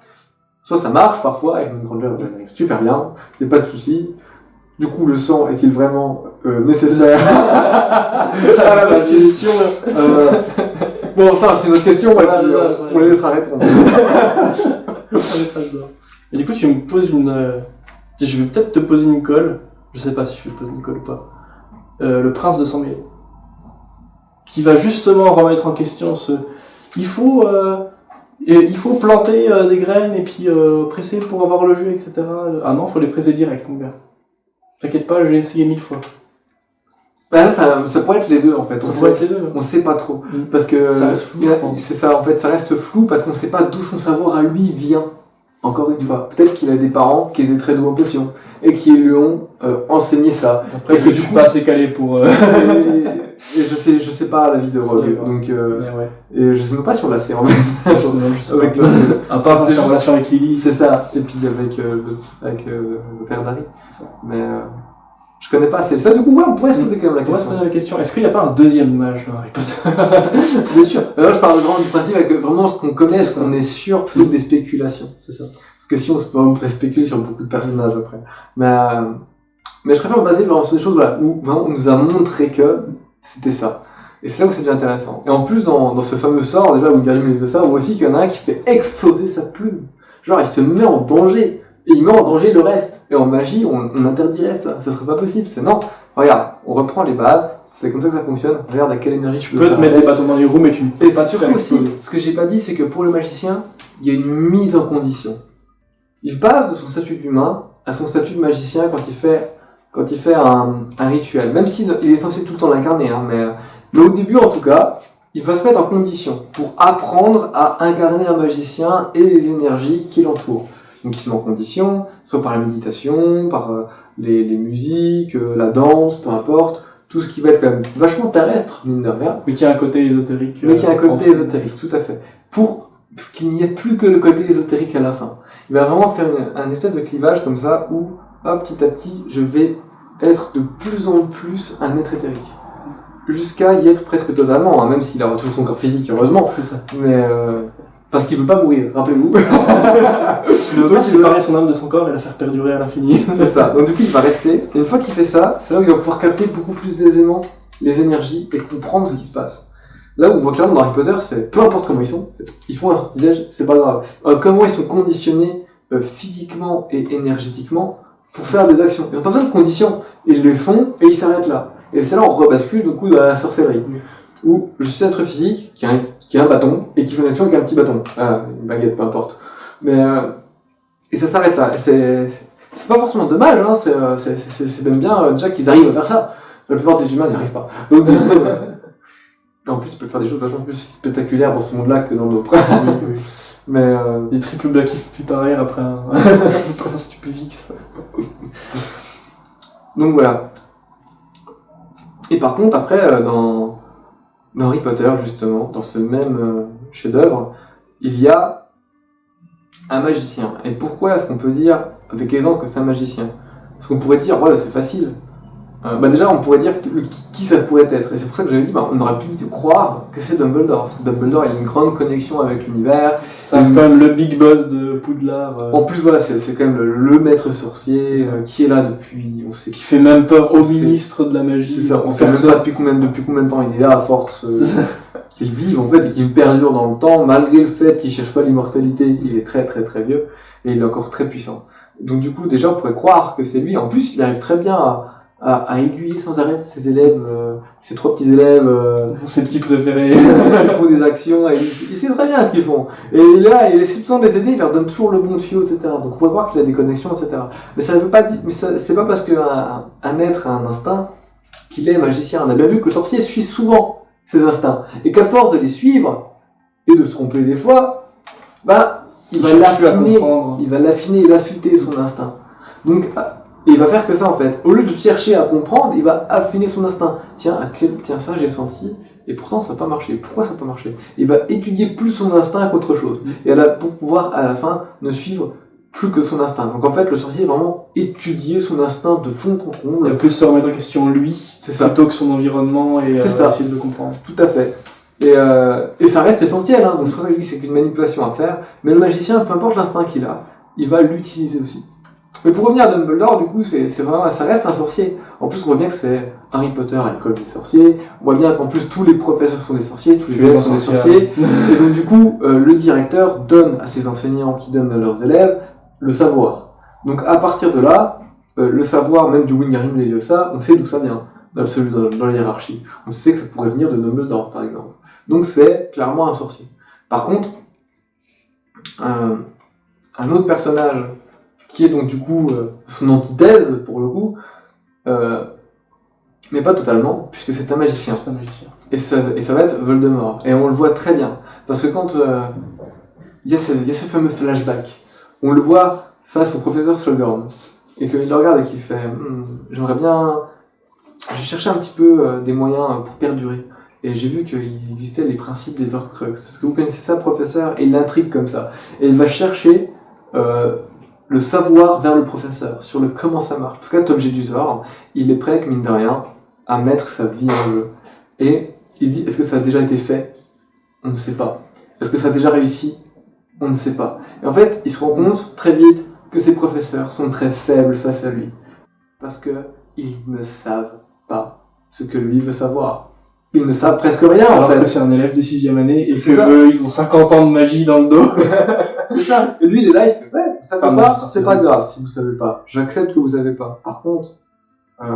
soit ça marche parfois, et une grande arrive super bien, y a pas de souci. Du coup, le sang est-il vraiment nécessaire? Voilà la question. Bon, ça, c'est une autre question, on les laissera répondre. Et du coup, tu me poses je vais peut-être te poser une colle, je sais pas si je vais te poser une colle ou pas. Le prince de sang mêlé. Qui va justement remettre en question il faut planter des graines et puis presser pour avoir le jus, etc. Ah non, faut les presser direct, mon gars. T'inquiète pas, j'ai essayé 1000 fois. Bah là, ça pourrait être les deux en fait. On sait pas trop. Parce que ça reste flou, c'est ça, en fait, ça reste flou parce qu'on sait pas d'où son savoir à lui vient. Encore une fois, peut-être qu'il a des parents qui étaient très doués en potions et qui lui ont enseigné ça. Après, je suis pas assez calé pour. Et je sais pas la vie de Rogue, donc ouais. et je sais même pas si on l'a sait en fait. Avec à part ses relations avec Lily. C'est ça. Et puis avec le père d'Harry. C'est ça. Mais je connais pas assez. Ça, du coup, ouais, on pourrait se poser quand même la question. Est-ce qu'il n'y a pas un deuxième mage dans Harry Potter? Bien sûr. Là, je parle vraiment du principe avec vraiment ce qu'on connaît, ce qu'on est sûr, plutôt que des spéculations. C'est ça. Parce que si on pourrait spéculer sur beaucoup de personnages après. Mais je préfère me baser vraiment sur des choses où vraiment on nous a montré que c'était ça. Et c'est là où c'est bien intéressant. Et en plus, dans ce fameux sort, déjà, où Wingardium Leviosa, on voit aussi qu'il y en a un qui fait exploser sa plume. Genre, il se met en danger. Et il met en danger le reste. Et en magie, on interdirait ça. Ça serait pas possible. C'est non. Regarde, on reprend les bases. C'est comme ça que ça fonctionne. Regarde à quelle énergie tu peux te mettre des bâtons dans les roues, mais tu ne peux pas surtout aussi, ce que j'ai pas dit, c'est que pour le magicien, il y a une mise en condition. Il passe de son statut d'humain à son statut de magicien quand il fait un rituel. Même s'il est censé tout le temps l'incarner, hein, mais au début, en tout cas, il va se mettre en condition pour apprendre à incarner un magicien et les énergies qui l'entourent. Donc il se met en condition, soit par la méditation, par les musiques, la danse, peu importe, tout ce qui va être quand même vachement terrestre, mine de rien. Mais qui a un côté ésotérique. Tout à fait. Pour qu'il n'y ait plus que le côté ésotérique à la fin. Il va vraiment faire un espèce de clivage comme ça, où, hop, petit à petit, je vais être de plus en plus un être éthérique. Jusqu'à y être presque totalement, hein, même s'il a toujours son corps physique, heureusement. C'est ça. Mais parce qu'il veut pas mourir, rappelez-vous. Il veut pas séparer son âme de son corps et la faire perdurer à l'infini. C'est ça. Donc du coup, il va rester. Et une fois qu'il fait ça, c'est là où il va pouvoir capter beaucoup plus aisément les énergies et comprendre ce qui se passe. Là où on voit clairement dans Harry Potter, c'est peu importe comment ils font un sortilège, c'est pas grave. Comment ils sont conditionnés physiquement et énergétiquement pour faire des actions. Ils n'ont pas besoin de conditions. Ils les font et ils s'arrêtent là. Et c'est là où on rebascule du coup dans la sorcellerie. Où je suis un être physique qui a un bâton et qui fait une action avec un petit bâton. Une baguette, peu importe. Mais et ça s'arrête là. C'est pas forcément dommage, hein. C'est même bien déjà qu'ils arrivent à faire ça. La plupart des humains n'y arrivent pas. Donc en plus, ils peuvent faire des choses vachement plus spectaculaires dans ce monde-là que dans d'autres. Oui. Mais des triple black puis pareil après un stupéfix. Donc voilà. Et par contre, après, dans Harry Potter, justement, dans ce même chef-d'œuvre, il y a un magicien. Et pourquoi est-ce qu'on peut dire avec aisance que c'est un magicien? Parce qu'on pourrait dire, ouais, c'est facile. Déjà, on pourrait dire qui ça pourrait être. Et c'est pour ça que j'avais dit, on aurait pu croire que c'est Dumbledore. Parce que Dumbledore, il a une grande connexion avec l'univers. Ça reste quand même le big boss de Poudlard. En plus, voilà, c'est quand même le maître sorcier qui est là depuis. On sait Qui fait même peur au on sait- ministre de la magie. C'est ça, on sait même pas depuis combien de temps il est là, à force qu'il vive en fait et qu'il perdure dans le temps, malgré le fait qu'il cherche pas l'immortalité. Il est très très très vieux et il est encore très puissant. Donc du coup, déjà, on pourrait croire que c'est lui. En plus, il arrive très bien à aiguiller sans arrêt ses élèves, ses 3 petits élèves, Ses petits préférés. ils font des actions, et il sait très bien ce qu'ils font. Et il est là, il essaie tout le temps de les aider, il leur donne toujours le bon tuyau, etc. Donc on peut voir qu'il a des connexions, etc. Mais ça ne veut pas dire, c'est pas parce qu'un être a un instinct qu'il est magicien. On a bien vu que le sorcier suit souvent ses instincts. Et qu'à force de les suivre, et de se tromper des fois, il va l'affiner et l'affûter son instinct. Donc, et il va faire que ça en fait. Au lieu de chercher à comprendre, il va affiner son instinct. Tiens, ça j'ai senti, et pourtant ça n'a pas marché. Pourquoi ça n'a pas marché? Il va étudier plus son instinct qu'autre chose. Et pour pouvoir à la fin ne suivre plus que son instinct. Donc en fait, le sorcier va vraiment étudier son instinct de fond en Il comble. va plus se remettre en question lui, C'est ça. plutôt que son environnement et C'est ça. essayer de le comprendre. Tout à fait. Et ça reste essentiel, hein. Donc c'est pour ça que je dis que c'est qu'une manipulation à faire. Mais le magicien, peu importe l'instinct qu'il a, il va l'utiliser aussi. Mais pour revenir à Dumbledore, du coup, c'est vraiment, ça reste un sorcier. En plus, on voit bien que c'est Harry Potter à l'école des sorciers. On voit bien qu'en plus, tous les professeurs sont des sorciers, tous les élèves sont des sorciers. Et donc, du coup, le directeur donne à ses enseignants qui donnent à leurs élèves le savoir. Donc, à partir de là, le savoir, même du Wingardium Leviosa, on sait d'où ça vient, dans la hiérarchie. On sait que ça pourrait venir de Dumbledore, par exemple. Donc, c'est clairement un sorcier. Par contre, un autre personnage qui est donc du coup son antithèse pour le coup, mais pas totalement, puisque c'est un magicien. C'est un magicien. Et ça va être Voldemort. Et on le voit très bien, parce que quand il y a ce fameux flashback, on le voit face au professeur Slughorn, et qu'il le regarde et qu'il fait j'aimerais bien... J'ai cherché un petit peu des moyens pour perdurer. Et j'ai vu qu'il existait les principes des Horcruxes. Est-ce que vous connaissez ça, professeur? Et il l'intrigue comme ça. Et il va chercher le savoir vers le professeur, sur le comment ça marche. Parce que cet objet du sort, il est prêt, mine de rien, à mettre sa vie en jeu. Et il dit, est-ce que ça a déjà été fait? On ne sait pas. Est-ce que ça a déjà réussi? On ne sait pas. Et en fait, il se rend compte très vite que ses professeurs sont très faibles face à lui. Parce que ils ne savent pas ce que lui veut savoir. Ils ne savent presque rien, Alors en fait. que c'est un élève de 6ème année et C'est que ça. eux, ils ont 50 ans de magie dans le dos. C'est ça. Et lui, il est là, il fait, ouais, vous savez Enfin, pas, non, ça, c'est pas grave si vous savez pas. J'accepte que vous savez pas. Par contre,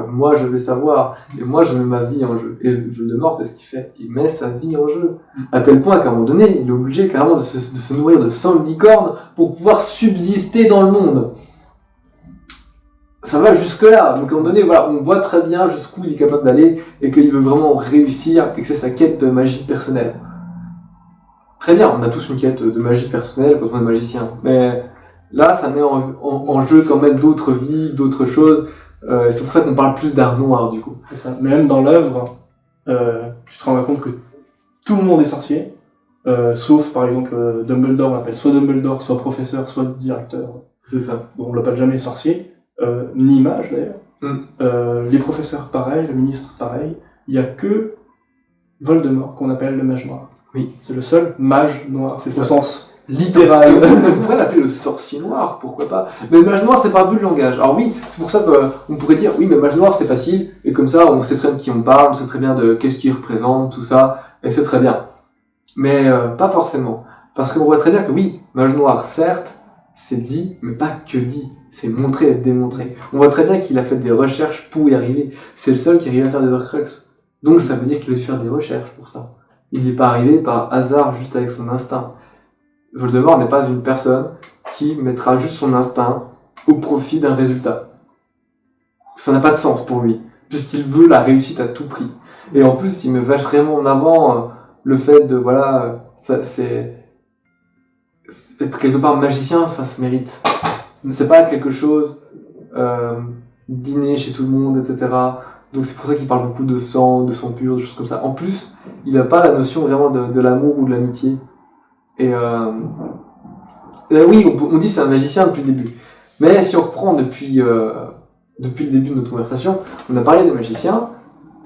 moi, je vais savoir. Et moi, je mets ma vie en jeu. Et Voldemort, c'est ce qu'il fait. Il met sa vie en jeu. À tel point qu'à un moment donné, il est obligé carrément de se nourrir de sang de licorne pour pouvoir subsister dans le monde. Ça va jusque là. Donc à un moment donné, voilà, on voit très bien jusqu'où il est capable d'aller et qu'il veut vraiment réussir et que c'est sa quête de magie personnelle. Très bien, on a tous une quête de magie personnelle quand on est magicien. Mais là, ça met en jeu quand même d'autres vies, d'autres choses. C'est pour ça qu'on parle plus d'art noir du coup. C'est ça. Mais même dans l'œuvre, tu te rends compte que tout le monde est sorcier, sauf par exemple Dumbledore, on l'appelle soit Dumbledore, soit professeur, soit directeur. C'est ça. Donc on l'appelle jamais sorcier, ni mage d'ailleurs. Les professeurs pareil, le ministre pareil. Il y a que Voldemort qu'on appelle le mage noir. Oui. C'est le seul mage noir, C'est au ça. sens littéral. On pourrait l'appeler le sorcier noir, pourquoi pas. Mais le mage noir, c'est pas un but de langage. Alors oui, c'est pour ça qu'on pourrait dire, oui, mais mage noir, c'est facile, et comme ça, on sait très bien de qui on parle, on sait très bien de qu'est-ce qu'il représente, tout ça, et c'est très bien. Mais pas forcément. Parce qu'on voit très bien que oui, mage noir, certes, c'est dit, mais pas que dit. C'est montré et démontré. On voit très bien qu'il a fait des recherches pour y arriver. C'est le seul qui arrive à faire des Horcruxes. Donc ça veut dire qu'il a dû faire des recherches pour ça. Il n'est pas arrivé par hasard, juste avec son instinct. Voldemort n'est pas une personne qui mettra juste son instinct au profit d'un résultat. Ça n'a pas de sens pour lui, puisqu'il veut la réussite à tout prix. Et en plus, il me vache vraiment en avant le fait de, voilà, être quelque part magicien, ça se mérite. C'est pas quelque chose d'inné chez tout le monde, etc. Donc c'est pour ça qu'il parle beaucoup de sang pur, de choses comme ça. En plus, il n'a pas la notion vraiment de l'amour ou de l'amitié. Et oui, on dit c'est un magicien depuis le début. Mais si on reprend depuis depuis le début de notre conversation, on a parlé des magiciens,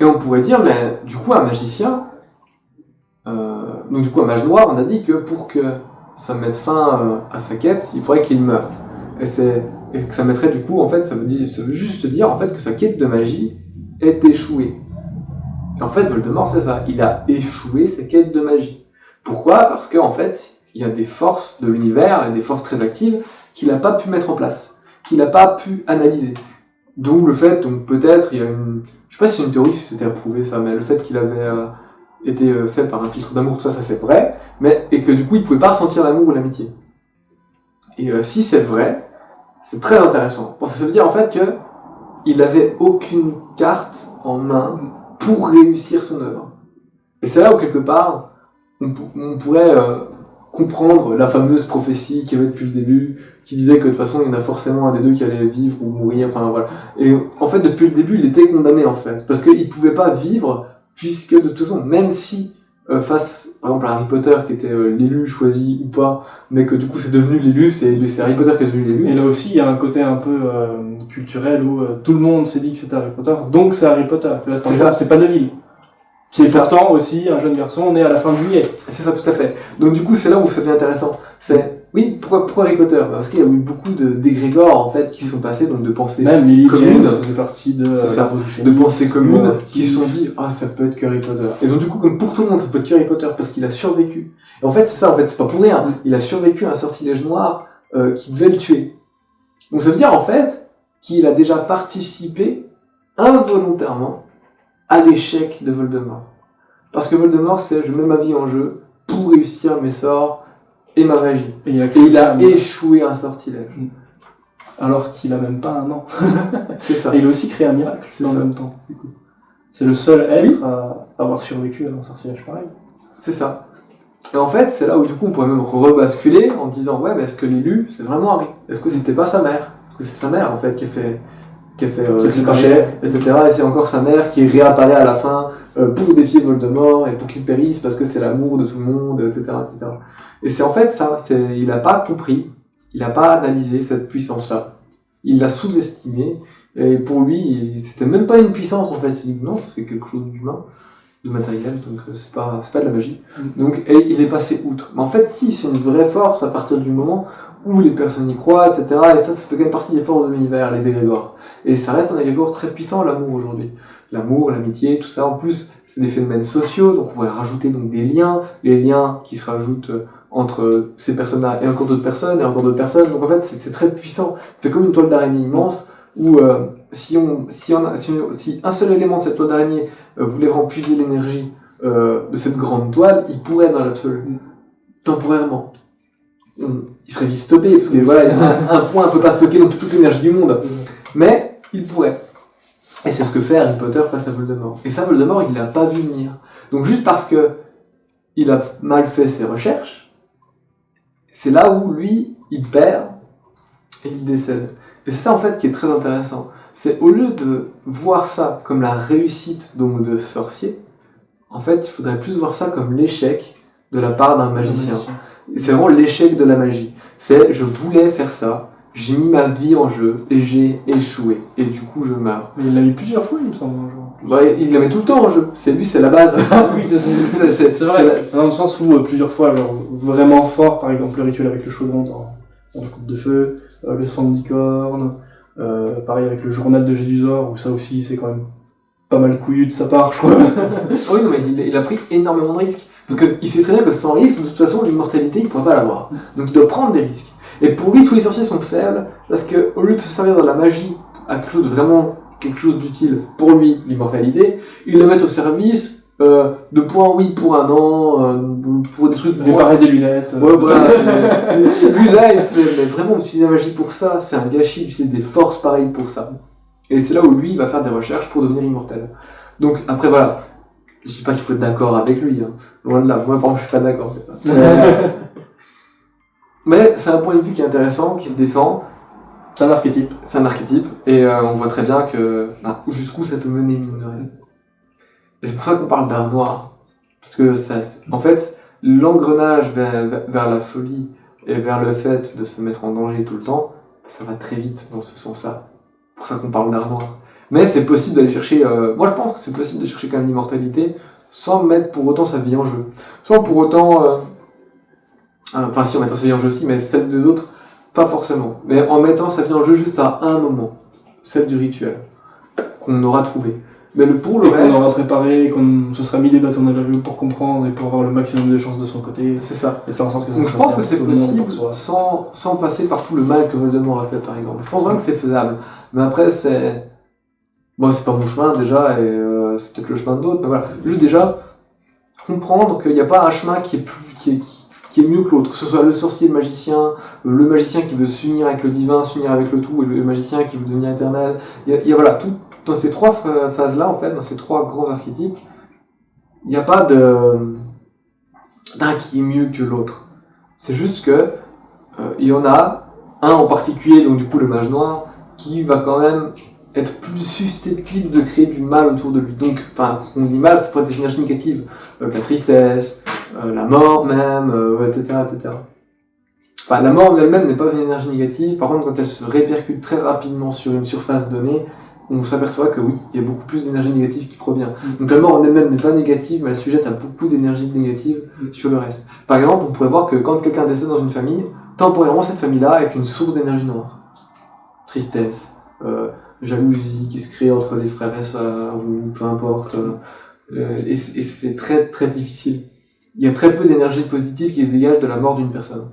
et on pourrait dire, mais du coup, un magicien, donc du coup, un mage noir, on a dit que pour que ça mette fin à sa quête, il faudrait qu'il meure. Et que ça mettrait du coup, en fait, ça veut juste dire en fait que sa quête de magie est échouée. Et en fait, Voldemort, c'est ça, il a échoué sa quête de magie. Pourquoi ? Parce qu'en fait, il y a des forces de l'univers, et des forces très actives, qu'il n'a pas pu mettre en place, qu'il n'a pas pu analyser. D'où le fait, donc peut-être, il y a une... Je sais pas si c'est une théorie, si c'était approuvé ça, mais le fait qu'il avait été fait par un filtre d'amour, tout ça, ça c'est vrai, mais, et que du coup, il pouvait pas ressentir l'amour ou l'amitié. Et si c'est vrai, c'est très intéressant. Parce que ça veut dire en fait que il avait aucune carte en main pour réussir son œuvre. Et c'est là où quelque part, on pourrait comprendre la fameuse prophétie qu'il y avait depuis le début, qui disait que de toute façon il y en a forcément un des deux qui allait vivre ou mourir, enfin voilà. Et en fait depuis le début il était condamné en fait, parce qu'il pouvait pas vivre, puisque de toute façon même si face par exemple à Harry Potter qui était l'élu choisi ou pas, mais que du coup c'est devenu l'élu, c'est Harry Potter qui est devenu l'élu. Et là aussi, il y a un côté un peu culturel où tout le monde s'est dit que c'était Harry Potter, donc c'est Harry Potter. Là, par C'est exemple, ça. c'est pas Neville. C'est Qui est ça. pourtant aussi un jeune garçon né à la fin de juillet. C'est ça, tout à fait. Donc du coup, c'est là où ça devient intéressant. C'est, oui, pourquoi Harry Potter ? Parce qu'il y a eu beaucoup d'égrégores, en fait, qui sont passés, donc de pensées Même Lily communes, James faisait partie de c'est ça, l'Ordre du de Phénix, pensées communes, Mort qui se sont dit, ah, ça peut être que Harry Potter. Et donc du coup, comme pour tout le monde, ça peut être que Harry Potter, parce qu'il a survécu. Et en fait, c'est ça, en fait, c'est pas pour rien. Il a survécu à un sortilège noir qui devait le tuer. Donc ça veut dire, en fait, qu'il a déjà participé involontairement à l'échec de Voldemort. Parce que Voldemort, c'est je mets ma vie en jeu pour réussir mes sorts et ma magie. Et il a, Et il a échoué un sortilège. alors qu'il a même pas un an. C'est ça. Et il a aussi créé un miracle C'est dans ça. le même temps. Du coup. C'est le seul être à avoir survécu à un sortilège pareil. C'est ça. Et en fait, c'est là où du coup on pourrait même rebasculer en disant ouais, mais est-ce que l'élu, c'est vraiment Harry ? Est-ce que c'était pas sa mère ? Parce que c'est sa mère en fait qui a fait le crochet, etc. Et c'est encore sa mère qui réapparaît à la fin pour défier Voldemort et pour qu'il périsse parce que c'est l'amour de tout le monde, etc., etc. Et c'est en fait ça, il n'a pas compris, il n'a pas analysé cette puissance-là. Il l'a sous-estimée, et pour lui, c'était même pas une puissance en fait. Il dit non, c'est quelque chose d'humain, de matériel, donc c'est pas de la magie. Donc, et il est passé outre. Mais en fait, si, c'est une vraie force à partir du moment où les personnes y croient, etc. Et ça fait quand même partie des forces de l'univers, les égrégores. Et ça reste un égrégore très puissant, l'amour, aujourd'hui. L'amour, l'amitié, tout ça. En plus, c'est des phénomènes sociaux, donc on pourrait rajouter donc des liens, les liens qui se rajoutent entre ces personnes-là et encore d'autres personnes, et encore d'autres personnes. Donc en fait, c'est très puissant. C'est comme une toile d'araignée immense, où si un seul élément de cette toile d'araignée voulait vraiment puiser l'énergie de cette grande toile, il pourrait dans l'absolu, temporairement. Il serait vite stoppé, parce que voilà, il y a un point, on peut pas stocker donc toute l'énergie du monde. Mais il pourrait. Et c'est ce que fait Harry Potter face à Voldemort. Et ça, Voldemort, il l'a pas vu venir. Donc juste parce que il a mal fait ses recherches, c'est là où lui, il perd et il décède. Et c'est ça en fait qui est très intéressant. C'est au lieu de voir ça comme la réussite donc de sorcier, en fait, il faudrait plus voir ça comme l'échec de la part d'un magicien. C'est vraiment l'échec de la magie. C'est je voulais faire ça, j'ai mis ma vie en jeu et j'ai échoué. Et du coup, je meurs. Mais il l'a mis plusieurs fois, il me semble, un jour. Bah, il la met tout le temps en jeu. C'est lui, c'est la base. Oui, c'est vrai. C'est dans le sens où plusieurs fois, genre, vraiment fort, par exemple le rituel avec le chaudron dans le coupe de feu, le sang de licorne, pareil avec le journal de Gédusor, où ça aussi c'est quand même pas mal couillu de sa part, quoi. Oui, non, mais il a pris énormément de risques. Parce qu'il sait très bien que sans risque, de toute façon, l'immortalité, il ne pourra pas l'avoir. Donc il doit prendre des risques. Et pour lui, tous les sorciers sont faibles, parce qu'au lieu de se servir de la magie à quelque chose d'utile pour lui, l'immortalité, ils le mettent au service de points oui pour un an, pour des trucs... Réparer des lunettes. Ouais, voilà. Et lui, là, il fait, mais vraiment, utiliser la magie pour ça, c'est un gâchis, utiliser des forces pareilles pour ça. Et c'est là où lui, il va faire des recherches pour devenir immortel. Donc, après, voilà. Je dis pas qu'il faut être d'accord avec lui, hein. Loin de là. Moi, par exemple, je suis pas d'accord. Mais c'est un point de vue qui est intéressant, qui se défend. C'est un archétype. C'est un archétype, et on voit très bien que jusqu'où ça peut mener, mine de rien. Et c'est pour ça qu'on parle d'un noir. Parce que ça, en fait, l'engrenage vers la folie et vers le fait de se mettre en danger tout le temps, ça va très vite dans ce sens-là. pour ça qu'on parle d'art noir. Mais c'est possible d'aller chercher, moi je pense que c'est possible de chercher quand même l'immortalité sans mettre pour autant sa vie en jeu. Sans pour autant, enfin si, en mettant sa vie en jeu aussi, mais celle des autres, pas forcément. Mais en mettant sa vie en jeu juste à un moment, celle du rituel, qu'on aura trouvé. Mais pour le Et reste... qu'on aura préparé, qu'on se sera mis des bâtons dans la roue pour comprendre et pour avoir le maximum de chances de son côté. C'est ça. Et faire en sorte que ça Donc je soit pense bien que c'est pour tout le monde, possible pour soi. sans passer par tout le mal que Voldemort a fait, par exemple. Je pense vraiment que c'est faisable. Mais après, c'est... Moi, c'est pas mon chemin, déjà, et c'est peut-être le chemin d'autres, mais voilà. Juste déjà, comprendre qu'il n'y a pas un chemin qui est mieux que l'autre. Que ce soit le sorcier, le magicien qui veut s'unir avec le divin, s'unir avec le tout, et le magicien qui veut devenir éternel. Il y a voilà, tout... Dans ces trois phases-là, en fait, dans ces trois grands archétypes, il n'y a pas d'un qui est mieux que l'autre. C'est juste que il y en a un en particulier, donc du coup le mage noir, qui va quand même être plus susceptible de créer du mal autour de lui. Donc, enfin, ce qu'on dit mal, c'est pour des énergies négatives, la tristesse, la mort même, etc., etc. Enfin, la mort en elle-même n'est pas une énergie négative. Par contre, quand elle se répercute très rapidement sur une surface donnée, on s'aperçoit que oui, il y a beaucoup plus d'énergie négative qui provient. Donc la mort en elle-même n'est pas négative, mais elle sujette à beaucoup d'énergie négative sur le reste. Par exemple, on pourrait voir que quand quelqu'un décède dans une famille, temporairement cette famille-là est une source d'énergie noire. Tristesse, jalousie qui se crée entre les frères et sœurs, ou peu importe. Et c'est très très difficile. Il y a très peu d'énergie positive qui se dégage de la mort d'une personne.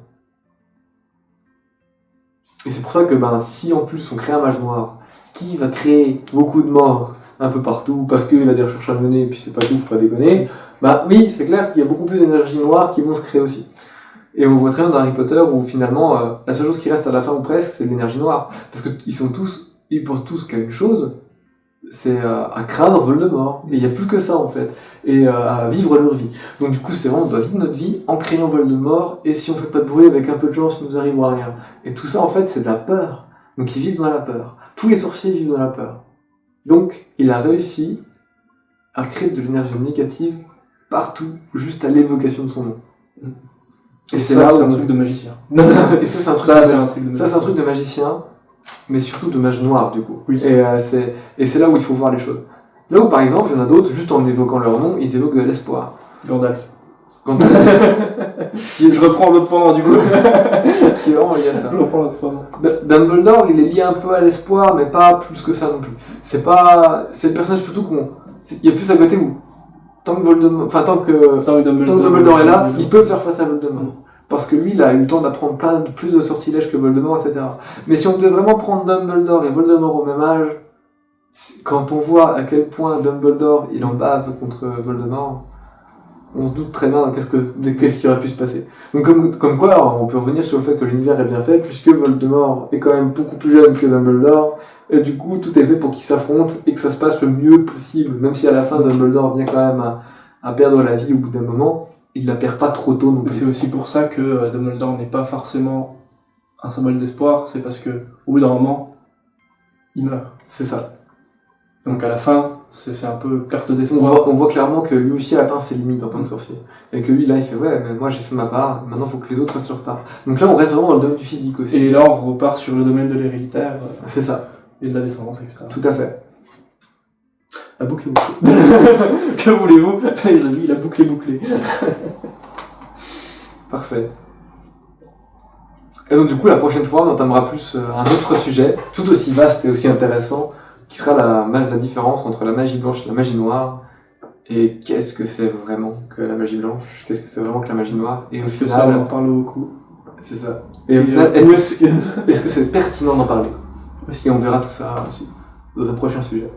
Et c'est pour ça que si en plus on crée un mage noir, qui va créer beaucoup de morts un peu partout, parce qu'il a des recherches à mener, et puis c'est pas tout, faut pas déconner, oui, c'est clair qu'il y a beaucoup plus d'énergie noire qui vont se créer aussi. Et on voit très bien dans Harry Potter où finalement, la seule chose qui reste à la fin ou presque, c'est l'énergie noire. Parce qu'ils pensent tous qu'à une chose, c'est à craindre Voldemort. Et il n'y a plus que ça en fait. Et à vivre leur vie. Donc du coup, c'est vraiment, on doit vivre notre vie en craignant Voldemort, et si on fait pas de bruit, avec un peu de chance, il nous arrivera rien. Et tout ça en fait, c'est de la peur. Donc ils vivent dans la peur. Tous les sorciers vivent dans la peur. Donc, il a réussi à créer de l'énergie négative partout, juste à l'évocation de son nom. Et c'est là où un truc de magicien. Et ça, c'est un truc Ça, c'est un truc de de magicien. magicien, mais surtout de mage noir, du coup. Oui. Et c'est là où il faut voir les choses. Là où, par exemple, il y en a d'autres, juste en évoquant leur nom, ils évoquent de l'espoir. Gandalf. Je reprends l'autre pendant, du coup. Qui est vraiment lié à ça. Je reprends l'autre pendant. Dumbledore, il est lié un peu à l'espoir, mais pas plus que ça non plus. C'est le personnage plutôt il y a plus à côté où, tant que Dumbledore est là, il peut faire face à Voldemort. Parce que lui, il a eu le temps d'apprendre plus de sortilèges que Voldemort, etc. Mais si on devait vraiment prendre Dumbledore et Voldemort au même âge, quand on voit à quel point Dumbledore, il en bave contre Voldemort, on se doute très bien de qu'est-ce qui aurait pu se passer. Donc comme quoi, on peut revenir sur le fait que l'univers est bien fait, puisque Voldemort est quand même beaucoup plus jeune que Dumbledore, et du coup, tout est fait pour qu'ils s'affrontent et que ça se passe le mieux possible. Même si à la fin, Dumbledore vient quand même à perdre la vie au bout d'un moment, il la perd pas trop tôt non plus. C'est aussi pour ça que Dumbledore n'est pas forcément un symbole d'espoir, c'est parce que au bout d'un moment, il meurt. C'est ça. Donc à la fin, c'est un peu perte d'espoir. On voit clairement que lui aussi a atteint ses limites en tant que sorcier. Et que lui, là, il fait ouais, mais moi j'ai fait ma part, maintenant il faut que les autres fassent leur part. Donc là, on reste vraiment dans le domaine du physique aussi. Et là, on repart sur le domaine de l'héréditaire. C'est ça. Et de la descendance, etc. Tout à fait. La boucle est bouclée. Que voulez-vous, les amis, la boucle est bouclée. Parfait. Et donc du coup, la prochaine fois, on entamera plus un autre sujet, tout aussi vaste et aussi intéressant, qui sera la différence entre la magie blanche et la magie noire. Et qu'est-ce que c'est vraiment que la magie blanche? Qu'est-ce que c'est vraiment que la magie noire? Et au Parce que ça, final, on en parle beaucoup. c'est ça. Et au final, est-ce que c'est pertinent d'en parler? Et on verra tout ça aussi dans un prochain sujet.